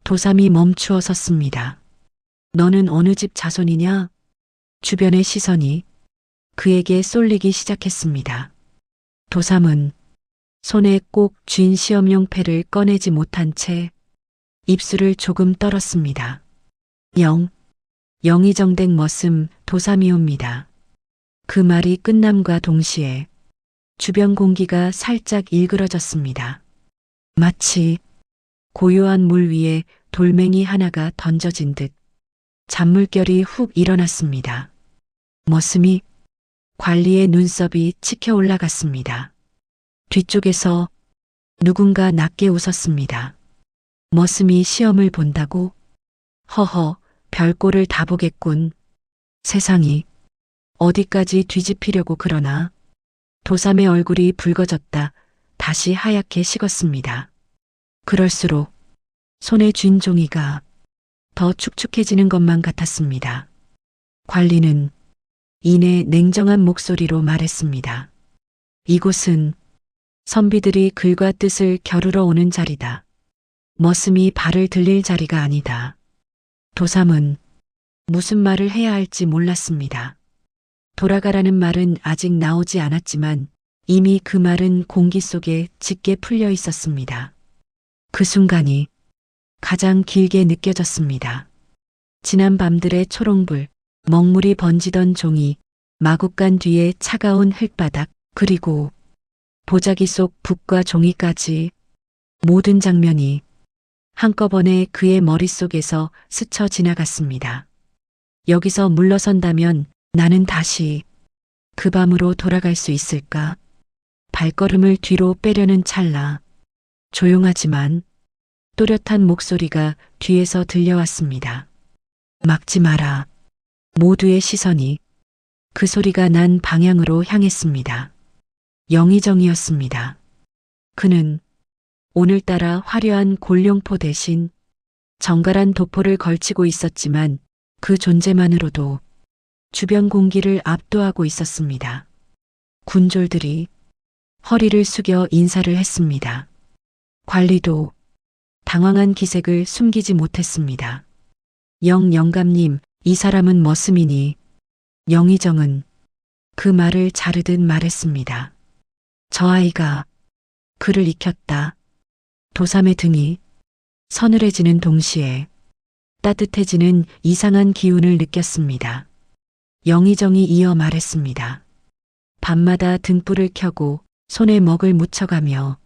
도삼이 멈추어 섰습니다. 너는 어느 집 자손이냐? 주변의 시선이 그에게 쏠리기 시작했습니다. 도삼은 손에 꼭 쥔 시험용 패를 꺼내지 못한 채 입술을 조금 떨었습니다. 영의정댁 머슴 도삼이옵니다. 그 말이 끝남과 동시에 주변 공기가 살짝 일그러졌습니다. 마치 고요한 물 위에 돌멩이 하나가 던져진 듯 잔물결이 훅 일어났습니다. 머슴이 관리의 눈썹이 치켜 올라갔습니다. 뒤쪽에서 누군가 낮게 웃었습니다. 머슴이 시험을 본다고? 허허, 별꼴을 다 보겠군. 세상이 어디까지 뒤집히려고 그러나. 도삼의 얼굴이 붉어졌다 다시 하얗게 식었습니다. 그럴수록 손에 쥔 종이가 더 축축해지는 것만 같았습니다. 관리는 이내 냉정한 목소리로 말했습니다. 이곳은 선비들이 글과 뜻을 겨루러 오는 자리다. 머슴이 발을 들릴 자리가 아니다. 도삼은 무슨 말을 해야 할지 몰랐습니다. 돌아가라는 말은 아직 나오지 않았지만 이미 그 말은 공기 속에 짙게 풀려 있었습니다. 그 순간이 가장 길게 느껴졌습니다. 지난 밤들의 초롱불, 먹물이 번지던 종이, 마구간 뒤에 차가운 흙바닥, 그리고 보자기 속 붓과 종이까지 모든 장면이 한꺼번에 그의 머릿속에서 스쳐 지나갔습니다. 여기서 물러선다면 나는 다시 그 밤으로 돌아갈 수 있을까? 발걸음을 뒤로 빼려는 찰나 조용하지만 또렷한 목소리가 뒤에서 들려왔습니다. 막지 마라. 모두의 시선이 그 소리가 난 방향으로 향했습니다. 영의정이었습니다. 그는 오늘따라 화려한 골룡포 대신 정갈한 도포를 걸치고 있었지만 그 존재만으로도 주변 공기를 압도하고 있었습니다. 군졸들이 허리를 숙여 인사를 했습니다. 관리도 당황한 기색을 숨기지 못했습니다. 영감님, 이 사람은 머슴이니. 영의정은 그 말을 자르듯 말했습니다. 저 아이가 그를 익혔다. 도삼의 등이 서늘해지는 동시에 따뜻해지는 이상한 기운을 느꼈습니다. 영의정이 이어 말했습니다. 밤마다 등불을 켜고 손에 먹을 묻혀가며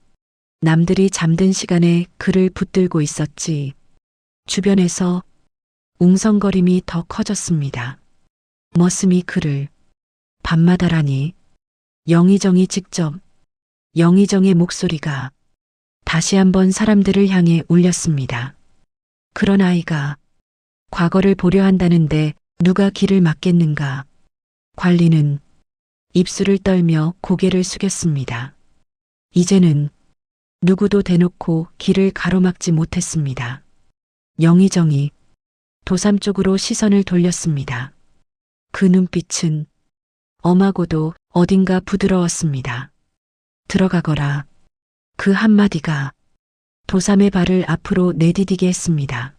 남들이 잠든 시간에 그를 붙들고 있었지. 주변에서 웅성거림이 더 커졌습니다. 머슴이 그를 밤마다라니. 영의정이 직접. 영의정의 목소리가 다시 한번 사람들을 향해 울렸습니다. 그런 아이가 과거를 보려 한다는데 누가 길을 막겠는가. 관리는 입술을 떨며 고개를 숙였습니다. 이제는 누구도 대놓고 길을 가로막지 못했습니다. 영의정이 도삼 쪽으로 시선을 돌렸습니다. 그 눈빛은 엄하고도 어딘가 부드러웠습니다. 들어가거라. 그 한마디가 도삼의 발을 앞으로 내디디게 했습니다.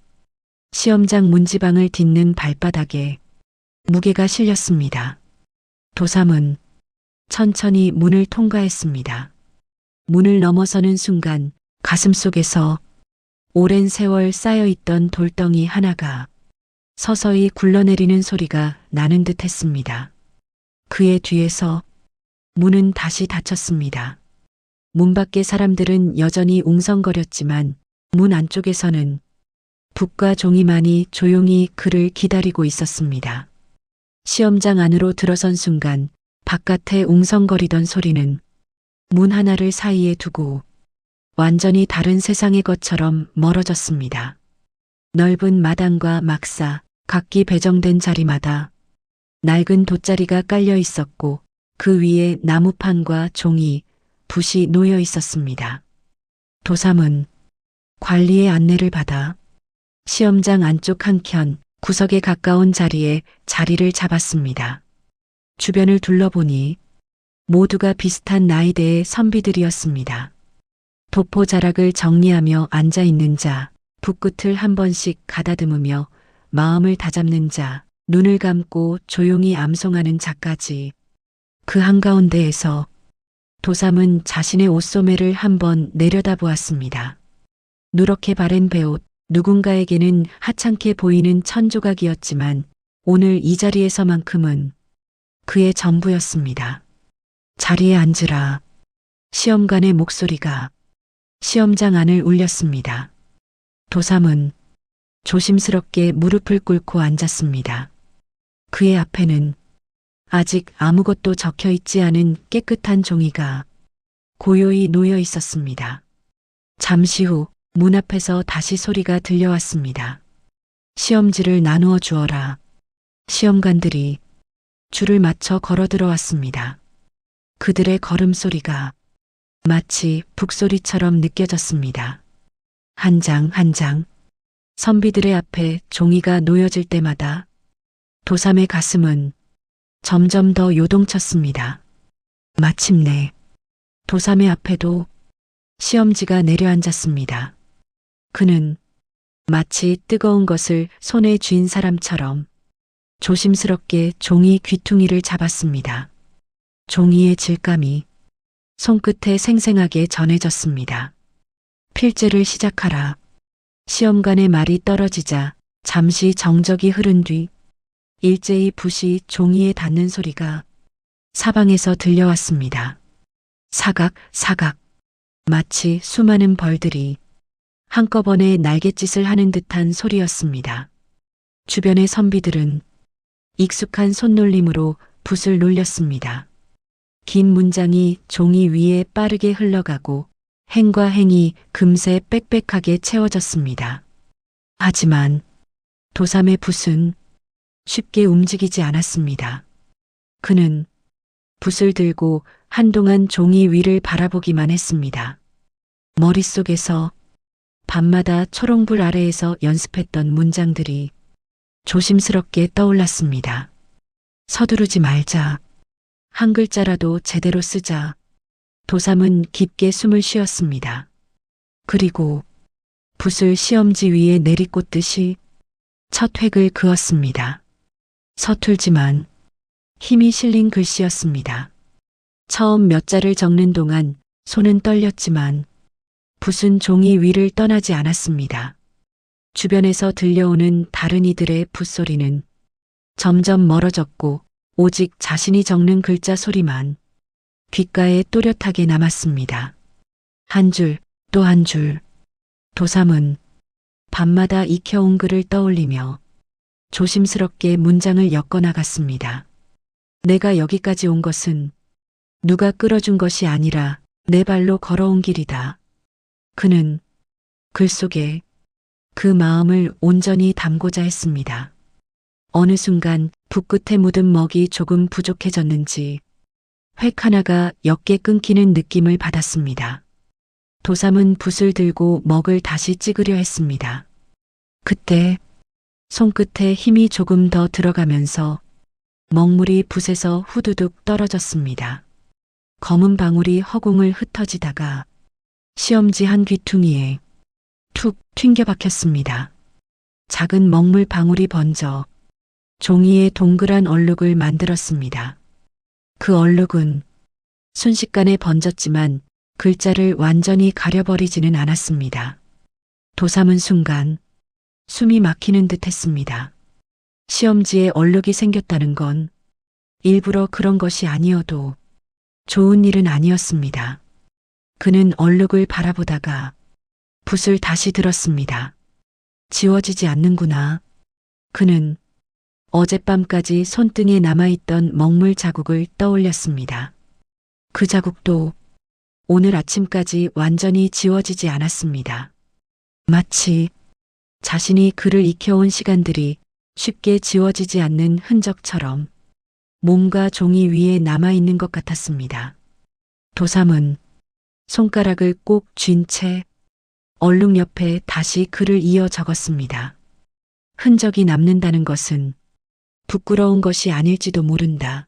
시험장 문지방을 딛는 발바닥에 무게가 실렸습니다. 도삼은 천천히 문을 통과했습니다. 문을 넘어서는 순간 가슴속에서 오랜 세월 쌓여있던 돌덩이 하나가 서서히 굴러내리는 소리가 나는 듯 했습니다. 그의 뒤에서 문은 다시 닫혔습니다. 문 밖의 사람들은 여전히 웅성거렸지만 문 안쪽에서는 북과 종이만이 조용히 그를 기다리고 있었습니다. 시험장 안으로 들어선 순간 바깥에 웅성거리던 소리는 문 하나를 사이에 두고 완전히 다른 세상의 것처럼 멀어졌습니다. 넓은 마당과 막사, 각기 배정된 자리마다 낡은 돗자리가 깔려 있었고 그 위에 나무판과 종이, 붓이 놓여 있었습니다. 도삼은 관리의 안내를 받아 시험장 안쪽 한켠 구석에 가까운 자리에 자리를 잡았습니다. 주변을 둘러보니 모두가 비슷한 나이대의 선비들이었습니다. 도포 자락을 정리하며 앉아있는 자, 붓끝을 한 번씩 가다듬으며 마음을 다잡는 자, 눈을 감고 조용히 암송하는 자까지. 그 한가운데에서 도삼은 자신의 옷소매를 한번 내려다보았습니다. 누렇게 바랜 베옷, 누군가에게는 하찮게 보이는 천조각이었지만 오늘 이 자리에서만큼은 그의 전부였습니다. 자리에 앉으라. 시험관의 목소리가 시험장 안을 울렸습니다. 도삼은 조심스럽게 무릎을 꿇고 앉았습니다. 그의 앞에는 아직 아무것도 적혀 있지 않은 깨끗한 종이가 고요히 놓여 있었습니다. 잠시 후 문 앞에서 다시 소리가 들려왔습니다. 시험지를 나누어 주어라. 시험관들이 줄을 맞춰 걸어 들어왔습니다. 그들의 걸음소리가 마치 북소리처럼 느껴졌습니다. 한 장 한 장 선비들의 앞에 종이가 놓여질 때마다 도삼의 가슴은 점점 더 요동쳤습니다. 마침내 도삼의 앞에도 시험지가 내려앉았습니다. 그는 마치 뜨거운 것을 손에 쥔 사람처럼 조심스럽게 종이 귀퉁이를 잡았습니다. 종이의 질감이 손끝에 생생하게 전해졌습니다. 필제를 시작하라. 시험관의 말이 떨어지자 잠시 정적이 흐른 뒤 일제히 붓이 종이에 닿는 소리가 사방에서 들려왔습니다. 사각, 사각. 마치 수많은 벌들이 한꺼번에 날갯짓을 하는 듯한 소리였습니다. 주변의 선비들은 익숙한 손놀림으로 붓을 놀렸습니다. 긴 문장이 종이 위에 빠르게 흘러가고 행과 행이 금세 빽빽하게 채워졌습니다. 하지만 도삼의 붓은 쉽게 움직이지 않았습니다. 그는 붓을 들고 한동안 종이 위를 바라보기만 했습니다. 머릿속에서 밤마다 초롱불 아래에서 연습했던 문장들이 조심스럽게 떠올랐습니다. 서두르지 말자. 한 글자라도 제대로 쓰자. 도삼은 깊게 숨을 쉬었습니다. 그리고 붓을 시험지 위에 내리꽂듯이 첫 획을 그었습니다. 서툴지만 힘이 실린 글씨였습니다. 처음 몇 자를 적는 동안 손은 떨렸지만 붓은 종이 위를 떠나지 않았습니다. 주변에서 들려오는 다른 이들의 붓소리는 점점 멀어졌고 오직 자신이 적는 글자 소리만 귓가에 또렷하게 남았습니다. 한 줄, 또 한 줄. 도삼은 밤마다 익혀온 글을 떠올리며 조심스럽게 문장을 엮어나갔습니다. 내가 여기까지 온 것은 누가 끌어준 것이 아니라 내 발로 걸어온 길이다. 그는 글 속에 그 마음을 온전히 담고자 했습니다. 어느 순간 붓끝에 묻은 먹이 조금 부족해졌는지 획 하나가 옅게 끊기는 느낌을 받았습니다. 도삼은 붓을 들고 먹을 다시 찍으려 했습니다. 그때 손끝에 힘이 조금 더 들어가면서 먹물이 붓에서 후두둑 떨어졌습니다. 검은 방울이 허공을 흩어지다가 시험지 한 귀퉁이에 툭 튕겨 박혔습니다. 작은 먹물 방울이 번져 종이에 동그란 얼룩을 만들었습니다. 그 얼룩은 순식간에 번졌지만 글자를 완전히 가려버리지는 않았습니다. 도삼은 순간 숨이 막히는 듯 했습니다. 시험지에 얼룩이 생겼다는 건 일부러 그런 것이 아니어도 좋은 일은 아니었습니다. 그는 얼룩을 바라보다가 붓을 다시 들었습니다. 지워지지 않는구나. 그는 어젯밤까지 손등에 남아있던 먹물 자국을 떠올렸습니다. 그 자국도 오늘 아침까지 완전히 지워지지 않았습니다. 마치 자신이 글을 익혀온 시간들이 쉽게 지워지지 않는 흔적처럼 몸과 종이 위에 남아있는 것 같았습니다. 도삼은 손가락을 꼭 쥔 채 얼룩 옆에 다시 글을 이어 적었습니다. 흔적이 남는다는 것은 부끄러운 것이 아닐지도 모른다.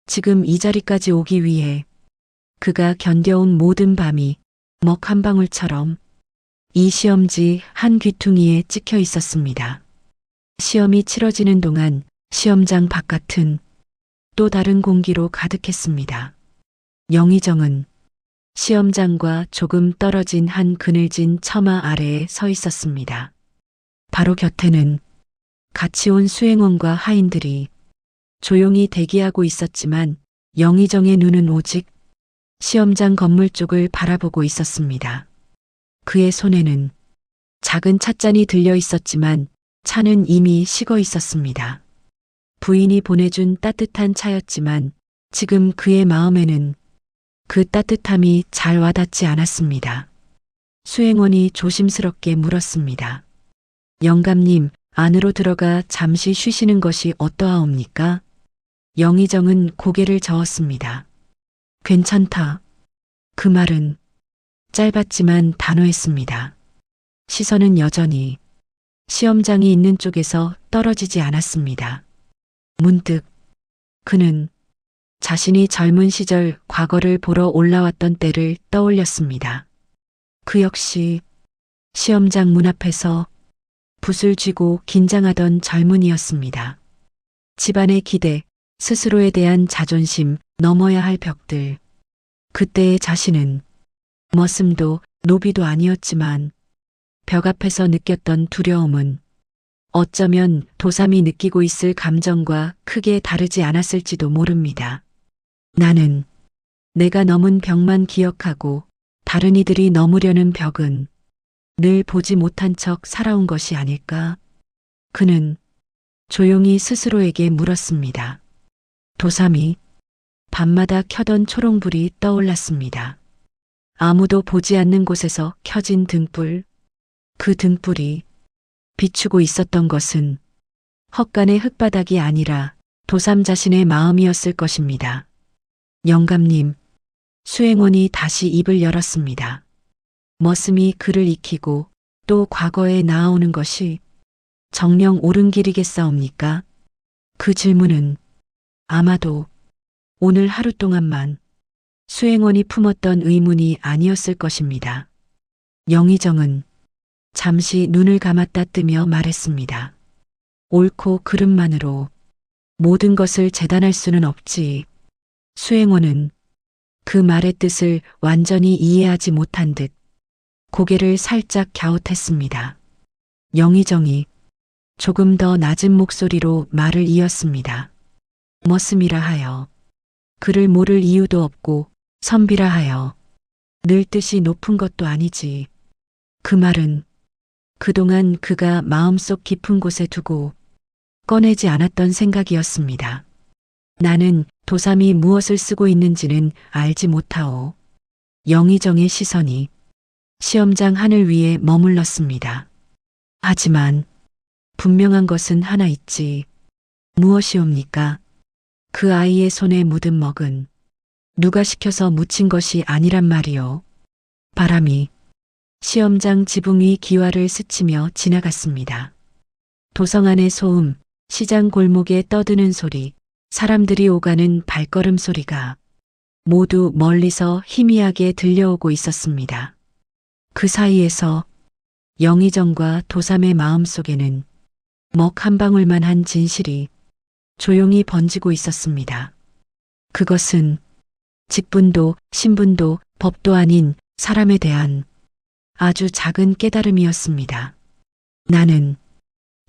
지금 이 자리까지 오기 위해 그가 견뎌온 모든 밤이 먹 한 방울처럼 이 시험지 한 귀퉁이에 찍혀 있었습니다. 시험이 치러지는 동안 시험장 바깥은 또 다른 공기로 가득했습니다. 영의정은 시험장과 조금 떨어진 한 그늘진 처마 아래에 서 있었습니다. 바로 곁에는 같이 온 수행원과 하인들이 조용히 대기하고 있었지만 영의정의 눈은 오직 시험장 건물 쪽을 바라보고 있었습니다. 그의 손에는 작은 찻잔이 들려 있었지만 차는 이미 식어 있었습니다. 부인이 보내준 따뜻한 차였지만 지금 그의 마음에는 그 따뜻함이 잘 와닿지 않았습니다. 수행원이 조심스럽게 물었습니다. 영감님, 안으로 들어가 잠시 쉬시는 것이 어떠하옵니까? 영의정은 고개를 저었습니다. 괜찮다. 그 말은 짧았지만 단호했습니다. 시선은 여전히 시험장이 있는 쪽에서 떨어지지 않았습니다. 문득 그는 자신이 젊은 시절 과거를 보러 올라왔던 때를 떠올렸습니다. 그 역시 시험장 문 앞에서 붓을 쥐고 긴장하던 젊은이였습니다. 집안의 기대, 스스로에 대한 자존심, 넘어야 할 벽들. 그때의 자신은 머슴도 노비도 아니었지만 벽 앞에서 느꼈던 두려움은 어쩌면 도삼이 느끼고 있을 감정과 크게 다르지 않았을지도 모릅니다. 나는 내가 넘은 벽만 기억하고 다른 이들이 넘으려는 벽은 늘 보지 못한 척 살아온 것이 아닐까? 그는 조용히 스스로에게 물었습니다. 도삼이 밤마다 켜던 초롱불이 떠올랐습니다. 아무도 보지 않는 곳에서 켜진 등불, 그 등불이 비추고 있었던 것은 헛간의 흙바닥이 아니라 도삼 자신의 마음이었을 것입니다. 영감님, 수행원이 다시 입을 열었습니다. 머슴이 그를 익히고 또 과거에 나아오는 것이 정령 옳은 길이겠사옵니까? 그 질문은 아마도 오늘 하루 동안만 수행원이 품었던 의문이 아니었을 것입니다. 영의정은 잠시 눈을 감았다 뜨며 말했습니다. 옳고 그름만으로 모든 것을 재단할 수는 없지. 수행원은 그 말의 뜻을 완전히 이해하지 못한 듯 고개를 살짝 갸웃했습니다. 영의정이 조금 더 낮은 목소리로 말을 이었습니다. 머슴이라 하여 그를 모를 이유도 없고 선비라 하여 늘 뜻이 높은 것도 아니지. 그 말은 그동안 그가 마음속 깊은 곳에 두고 꺼내지 않았던 생각이었습니다. 나는 도삼이 무엇을 쓰고 있는지는 알지 못하오. 영의정의 시선이 시험장 하늘 위에 머물렀습니다. 하지만 분명한 것은 하나 있지. 무엇이옵니까? 그 아이의 손에 묻은 먹은 누가 시켜서 묻힌 것이 아니란 말이오. 바람이 시험장 지붕 위 기와를 스치며 지나갔습니다. 도성 안의 소음, 시장 골목에 떠드는 소리, 사람들이 오가는 발걸음 소리가 모두 멀리서 희미하게 들려오고 있었습니다. 그 사이에서 영의정과 도삼의 마음속에는 먹 한 방울만한 진실이 조용히 번지고 있었습니다. 그것은 직분도 신분도 법도 아닌 사람에 대한 아주 작은 깨달음이었습니다. 나는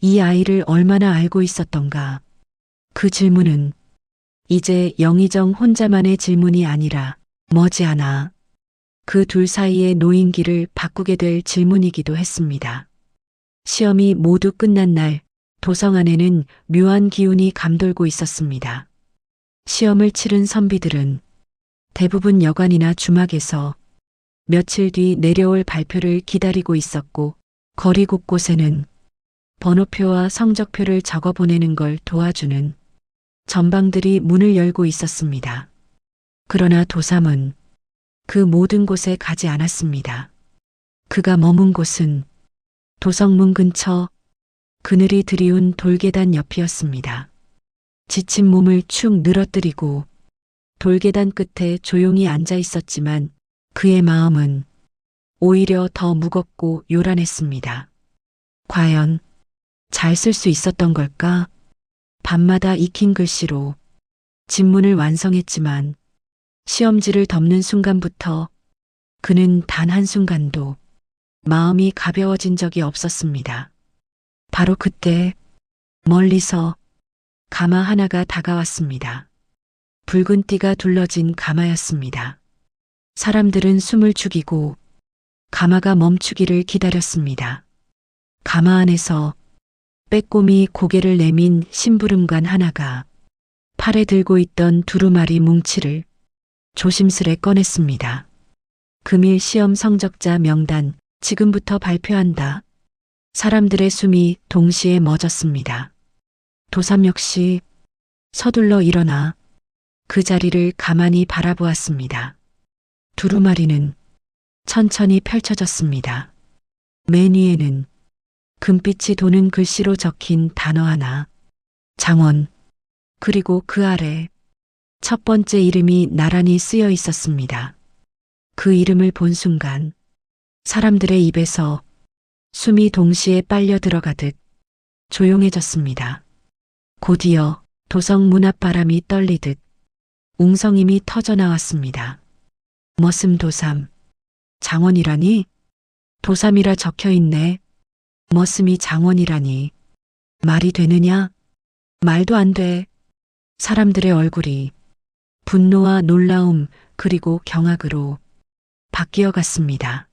이 아이를 얼마나 알고 있었던가. 그 질문은 이제 영의정 혼자만의 질문이 아니라 머지않아 그 둘 사이의 놓인 길을 바꾸게 될 질문이기도 했습니다. 시험이 모두 끝난 날 도성 안에는 묘한 기운이 감돌고 있었습니다. 시험을 치른 선비들은 대부분 여관이나 주막에서 며칠 뒤 내려올 발표를 기다리고 있었고 거리 곳곳에는 번호표와 성적표를 적어 보내는 걸 도와주는 전방들이 문을 열고 있었습니다. 그러나 도삼은 그 모든 곳에 가지 않았습니다. 그가 머문 곳은 도성문 근처 그늘이 드리운 돌계단 옆이었습니다. 지친 몸을 축 늘어뜨리고 돌계단 끝에 조용히 앉아 있었지만 그의 마음은 오히려 더 무겁고 요란했습니다. 과연 잘 쓸 수 있었던 걸까? 밤마다 익힌 글씨로 집문을 완성했지만 시험지를 덮는 순간부터 그는 단 한순간도 마음이 가벼워진 적이 없었습니다. 바로 그때 멀리서 가마 하나가 다가왔습니다. 붉은 띠가 둘러진 가마였습니다. 사람들은 숨을 죽이고 가마가 멈추기를 기다렸습니다. 가마 안에서 빼꼼히 고개를 내민 심부름관 하나가 팔에 들고 있던 두루마리 뭉치를 조심스레 꺼냈습니다. 금일 시험 성적자 명단 지금부터 발표한다. 사람들의 숨이 동시에 멎었습니다. 도삼 역시 서둘러 일어나 그 자리를 가만히 바라보았습니다. 두루마리는 천천히 펼쳐졌습니다. 맨 위에는 금빛이 도는 글씨로 적힌 단어 하나, 장원, 그리고 그 아래 첫 번째 이름이 나란히 쓰여 있었습니다. 그 이름을 본 순간 사람들의 입에서 숨이 동시에 빨려 들어가듯 조용해졌습니다. 곧이어 도성 문 앞 바람이 떨리듯 웅성임이 터져 나왔습니다. 머슴 도삼, 장원이라니? 도삼이라 적혀 있네. 머슴이 장원이라니. 말이 되느냐? 말도 안 돼. 사람들의 얼굴이 분노와 놀라움 그리고 경악으로 바뀌어 갔습니다.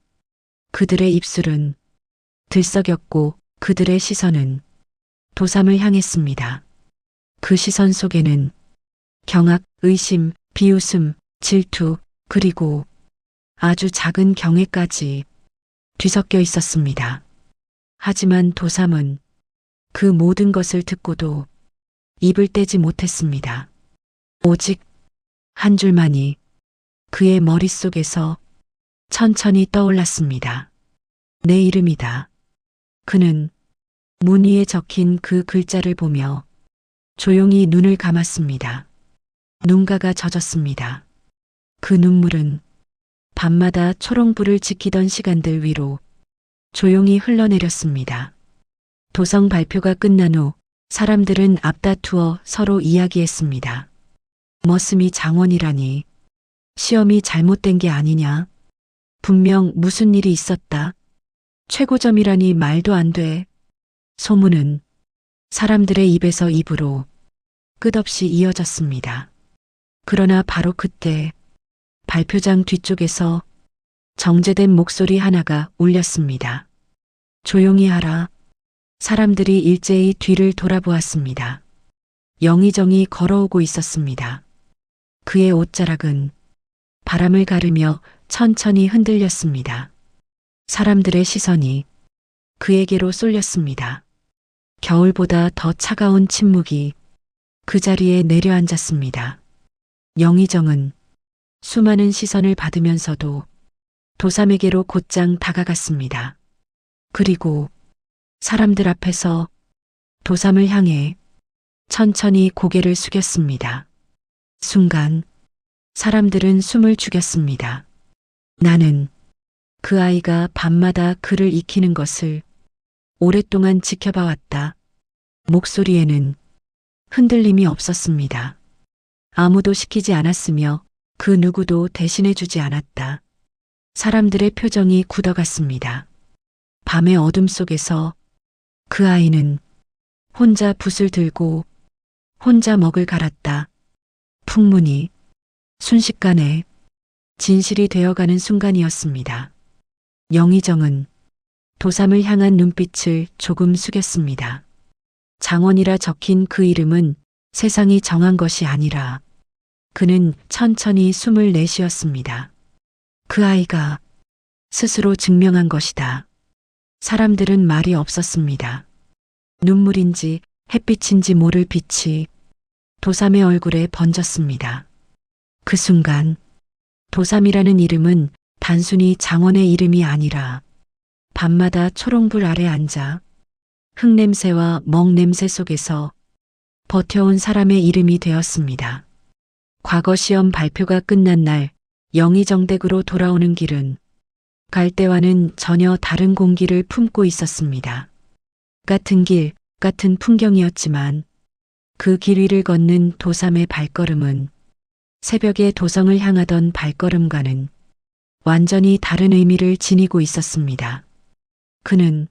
그들의 입술은 들썩였고 그들의 시선은 도삼을 향했습니다. 그 시선 속에는 경악, 의심, 비웃음, 질투, 그리고 아주 작은 경외까지 뒤섞여 있었습니다. 하지만 도삼은 그 모든 것을 듣고도 입을 떼지 못했습니다. 오직 한 줄만이 그의 머릿속에서 천천히 떠올랐습니다. 내 이름이다. 그는 문 위에 적힌 그 글자를 보며 조용히 눈을 감았습니다. 눈가가 젖었습니다. 그 눈물은 밤마다 초롱불을 지키던 시간들 위로 조용히 흘러내렸습니다. 도성 발표가 끝난 후 사람들은 앞다투어 서로 이야기했습니다. 머슴이 장원이라니. 시험이 잘못된 게 아니냐. 분명 무슨 일이 있었다. 최고점이라니 말도 안 돼. 소문은 사람들의 입에서 입으로 끝없이 이어졌습니다. 그러나 바로 그때 발표장 뒤쪽에서 정제된 목소리 하나가 울렸습니다. 조용히 하라. 사람들이 일제히 뒤를 돌아보았습니다. 영의정이 걸어오고 있었습니다. 그의 옷자락은 바람을 가르며 천천히 흔들렸습니다. 사람들의 시선이 그에게로 쏠렸습니다. 겨울보다 더 차가운 침묵이 그 자리에 내려앉았습니다. 영의정은 수많은 시선을 받으면서도 도삼에게로 곧장 다가갔습니다. 그리고 사람들 앞에서 도삼을 향해 천천히 고개를 숙였습니다. 순간 사람들은 숨을 죽였습니다. 나는 그 아이가 밤마다 그를 익히는 것을 오랫동안 지켜봐왔다. 목소리에는 흔들림이 없었습니다. 아무도 시키지 않았으며 그 누구도 대신해주지 않았다. 사람들의 표정이 굳어갔습니다. 밤의 어둠 속에서 그 아이는 혼자 붓을 들고 혼자 먹을 갈았다. 풍문이 순식간에 진실이 되어가는 순간이었습니다. 영의정은 도삼을 향한 눈빛을 조금 숙였습니다. 장원이라 적힌 그 이름은 세상이 정한 것이 아니라 그는 천천히 숨을 내쉬었습니다. 그 아이가 스스로 증명한 것이다. 사람들은 말이 없었습니다. 눈물인지 햇빛인지 모를 빛이 도삼의 얼굴에 번졌습니다. 그 순간 도삼이라는 이름은 단순히 장원의 이름이 아니라 밤마다 초롱불 아래 앉아 흙냄새와 먹냄새 속에서 버텨온 사람의 이름이 되었습니다. 과거 시험 발표가 끝난 날 영의정댁으로 돌아오는 길은 갈 때와는 전혀 다른 공기를 품고 있었습니다. 같은 길, 같은 풍경이었지만 그 길 위를 걷는 도삼의 발걸음은 새벽에 도성을 향하던 발걸음과는 완전히 다른 의미를 지니고 있었습니다. 그는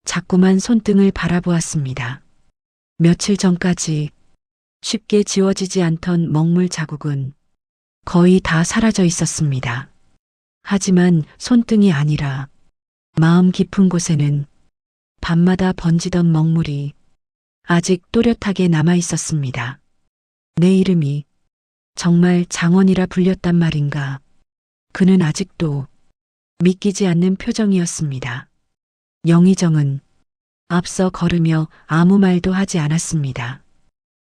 자꾸만 손등을 바라보았습니다. 며칠 전까지 쉽게 지워지지 않던 먹물 자국은 거의 다 사라져 있었습니다. 하지만 손등이 아니라 마음 깊은 곳에는 밤마다 번지던 먹물이 아직 또렷하게 남아 있었습니다. 내 이름이 정말 장원이라 불렸단 말인가. 그는 아직도 믿기지 않는 표정이었습니다. 영의정은 앞서 걸으며 아무 말도 하지 않았습니다.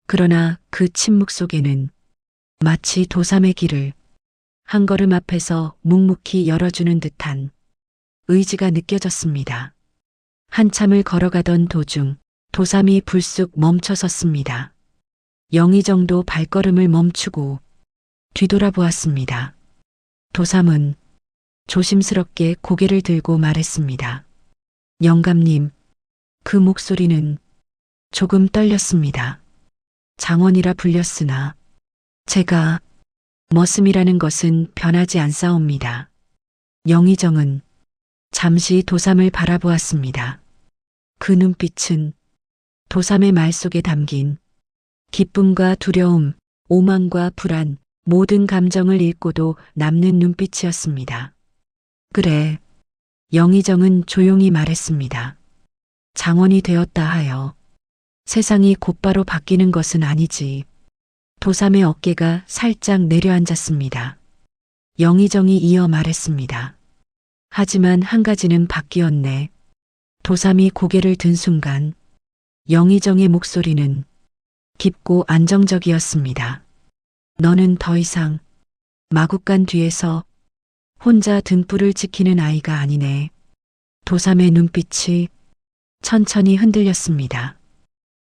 그러나 그 침묵 속에는 마치 도삼의 길을 한 걸음 앞에서 묵묵히 열어주는 듯한 의지가 느껴졌습니다. 한참을 걸어가던 도중 도삼이 불쑥 멈춰섰습니다. 영의정도 발걸음을 멈추고 뒤돌아보았습니다. 도삼은 조심스럽게 고개를 들고 말했습니다. 영감님, 그 목소리는 조금 떨렸습니다. 장원이라 불렸으나 제가 머슴이라는 것은 변하지 않사옵니다. 영의정은 잠시 도삼을 바라보았습니다. 그 눈빛은 도삼의 말 속에 담긴 기쁨과 두려움, 오만과 불안, 모든 감정을 읽고도 남는 눈빛이었습니다. 그래, 영의정은 조용히 말했습니다. 장원이 되었다 하여 세상이 곧바로 바뀌는 것은 아니지. 도삼의 어깨가 살짝 내려앉았습니다. 영의정이 이어 말했습니다. 하지만 한 가지는 바뀌었네. 도삼이 고개를 든 순간 영의정의 목소리는 깊고 안정적이었습니다. 너는 더 이상 마구간 뒤에서 혼자 등불을 지키는 아이가 아니네. 도삼의 눈빛이 천천히 흔들렸습니다.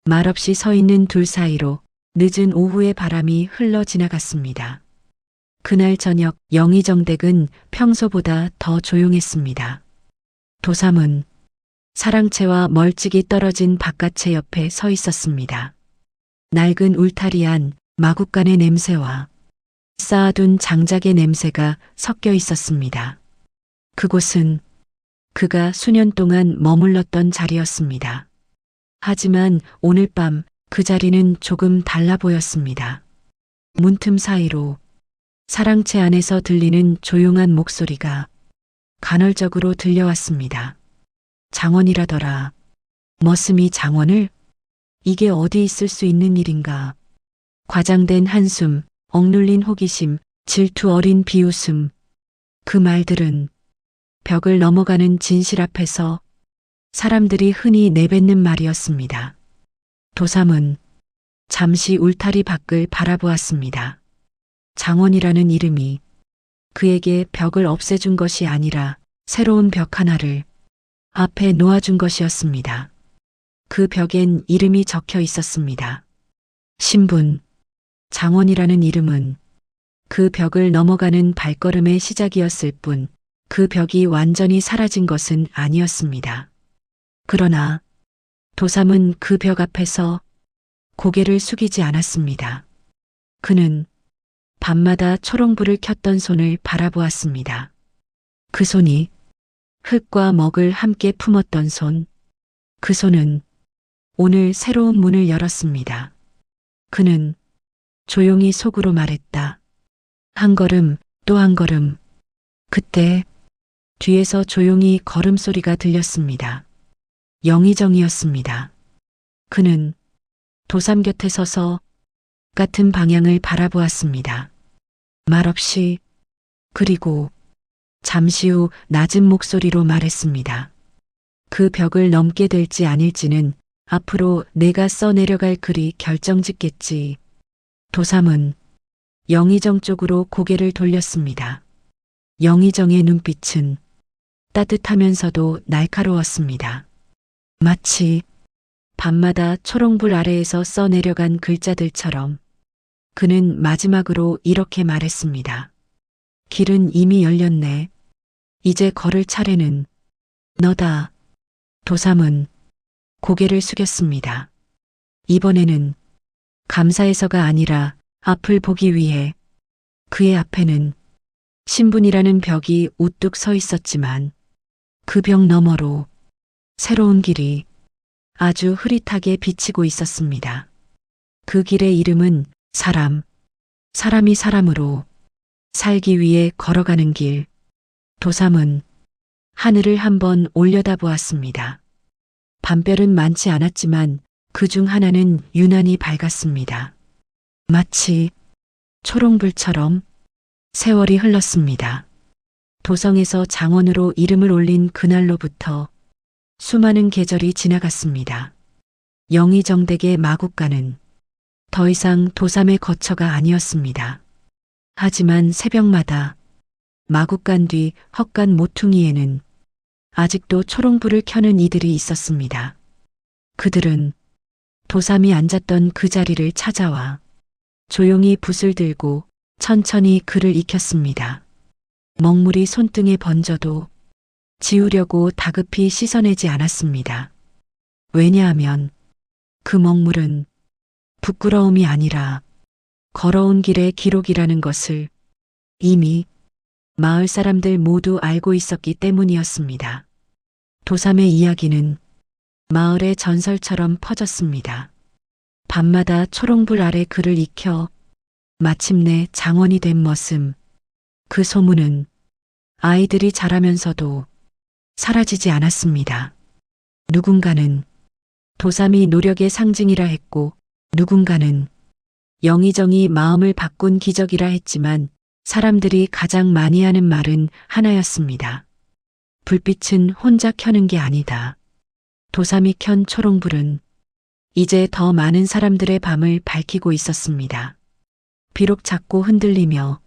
말없이 서 있는 둘 사이로 늦은 오후의 바람이 흘러 지나갔습니다. 그날 저녁 영의정댁은 평소보다 더 조용했습니다. 도삼은 사랑채와 멀찍이 떨어진 바깥채 옆에 서 있었습니다. 낡은 울타리 안 마구간의 냄새와 쌓아둔 장작의 냄새가 섞여 있었습니다. 그곳은 그가 수년 동안 머물렀던 자리였습니다. 하지만 오늘 밤 그 자리는 조금 달라 보였습니다. 문틈 사이로 사랑채 안에서 들리는 조용한 목소리가 간헐적으로 들려왔습니다. 장원이라더라. 머슴이 장원을? 이게 어디 있을 수 있는 일인가. 과장된 한숨, 억눌린 호기심, 질투 어린 비웃음. 그 말들은 벽을 넘어가는 진실 앞에서 사람들이 흔히 내뱉는 말이었습니다. 도삼은 잠시 울타리 밖을 바라보았습니다. 장원이라는 이름이 그에게 벽을 없애준 것이 아니라 새로운 벽 하나를 앞에 놓아준 것이었습니다. 그 벽엔 이름이 적혀 있었습니다. 신분. 장원이라는 이름은 그 벽을 넘어가는 발걸음의 시작이었을 뿐 그 벽이 완전히 사라진 것은 아니었습니다. 그러나 도삼은 그 벽 앞에서 고개를 숙이지 않았습니다. 그는 밤마다 초롱불을 켰던 손을 바라보았습니다. 그 손이 흙과 먹을 함께 품었던 손. 그 손은 오늘 새로운 문을 열었습니다. 그는 조용히 속으로 말했다. 한 걸음, 또 한 걸음. 그때 뒤에서 조용히 걸음소리가 들렸습니다. 영의정이었습니다. 그는 도삼 곁에 서서 같은 방향을 바라보았습니다. 말없이, 그리고 잠시 후 낮은 목소리로 말했습니다. 그 벽을 넘게 될지 아닐지는 앞으로 내가 써내려갈 글이 결정짓겠지. 도삼은 영의정 쪽으로 고개를 돌렸습니다. 영의정의 눈빛은 따뜻하면서도 날카로웠습니다. 마치 밤마다 초롱불 아래에서 써내려간 글자들처럼 그는 마지막으로 이렇게 말했습니다. 길은 이미 열렸네. 이제 걸을 차례는 너다. 도삼은 고개를 숙였습니다. 이번에는 감사해서가 아니라 앞을 보기 위해. 그의 앞에는 신분이라는 벽이 우뚝 서 있었지만 그 벽 너머로 새로운 길이 아주 흐릿하게 비치고 있었습니다. 그 길의 이름은 사람, 사람이 사람으로 살기 위해 걸어가는 길. 도삼은 하늘을 한번 올려다보았습니다. 밤별은 많지 않았지만 그 중 하나는 유난히 밝았습니다. 마치 초롱불처럼 세월이 흘렀습니다. 도성에서 장원으로 이름을 올린 그날로부터 수많은 계절이 지나갔습니다. 영의정댁의 마구간은 더 이상 도삼의 거처가 아니었습니다. 하지만 새벽마다 마구간 뒤 헛간 모퉁이에는 아직도 초롱불을 켜는 이들이 있었습니다. 그들은 도삼이 앉았던 그 자리를 찾아와 조용히 붓을 들고 천천히 글을 익혔습니다. 먹물이 손등에 번져도 지우려고 다급히 씻어내지 않았습니다. 왜냐하면 그 먹물은 부끄러움이 아니라 걸어온 길의 기록이라는 것을 이미 마을 사람들 모두 알고 있었기 때문이었습니다. 도삼의 이야기는 마을의 전설처럼 퍼졌습니다. 밤마다 초롱불 아래 글을 익혀 마침내 장원이 된 머슴. 그 소문은 아이들이 자라면서도 사라지지 않았습니다. 누군가는 도삼이 노력의 상징이라 했고 누군가는 영의정이 마음을 바꾼 기적이라 했지만 사람들이 가장 많이 하는 말은 하나였습니다. 불빛은 혼자 켜는 게 아니다. 도삼이 켠 초롱불은 이제 더 많은 사람들의 밤을 밝히고 있었습니다. 비록 작고 흔들리며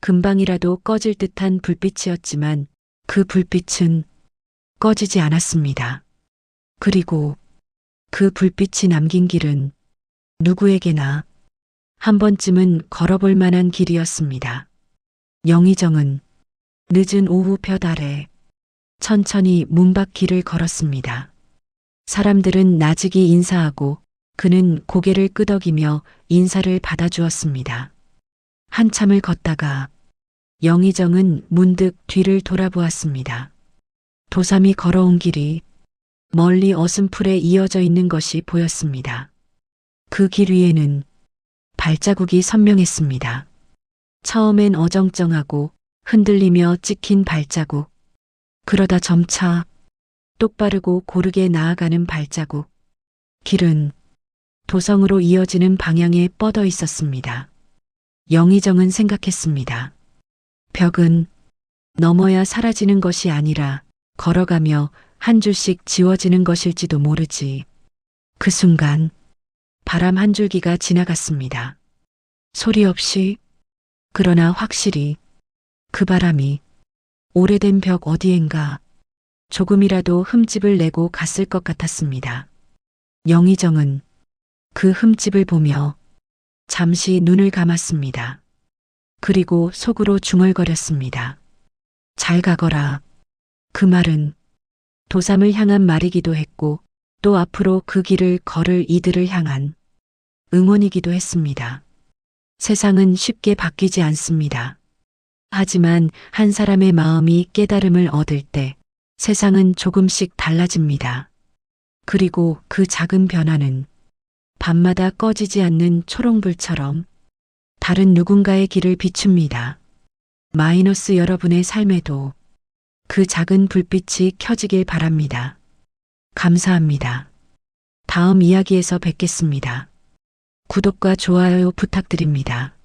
금방이라도 꺼질 듯한 불빛이었지만 그 불빛은 꺼지지 않았습니다. 그리고 그 불빛이 남긴 길은 누구에게나 한 번쯤은 걸어볼 만한 길이었습니다. 영의정은 늦은 오후 볕 아래 천천히 문 밖 길을 걸었습니다. 사람들은 나직이 인사하고 그는 고개를 끄덕이며 인사를 받아주었습니다. 한참을 걷다가 영의정은 문득 뒤를 돌아보았습니다. 도삼이 걸어온 길이 멀리 어슴풀에 이어져 있는 것이 보였습니다. 그 길 위에는 발자국이 선명했습니다. 처음엔 어정쩡하고 흔들리며 찍힌 발자국, 그러다 점차 똑바르고 고르게 나아가는 발자국. 길은 도성으로 이어지는 방향에 뻗어 있었습니다. 영의정은 생각했습니다. 벽은 넘어야 사라지는 것이 아니라 걸어가며 한 줄씩 지워지는 것일지도 모르지. 그 순간 바람 한 줄기가 지나갔습니다. 소리 없이, 그러나 확실히 그 바람이 오래된 벽 어디엔가 조금이라도 흠집을 내고 갔을 것 같았습니다. 영의정은 그 흠집을 보며 잠시 눈을 감았습니다. 그리고 속으로 중얼거렸습니다. 잘 가거라. 그 말은 도삼을 향한 말이기도 했고 또 앞으로 그 길을 걸을 이들을 향한 응원이기도 했습니다. 세상은 쉽게 바뀌지 않습니다. 하지만 한 사람의 마음이 깨달음을 얻을 때 세상은 조금씩 달라집니다. 그리고 그 작은 변화는 밤마다 꺼지지 않는 초롱불처럼 다른 누군가의 길을 비춥니다. 마이너스 여러분의 삶에도 그 작은 불빛이 켜지길 바랍니다. 감사합니다. 다음 이야기에서 뵙겠습니다. 구독과 좋아요 부탁드립니다.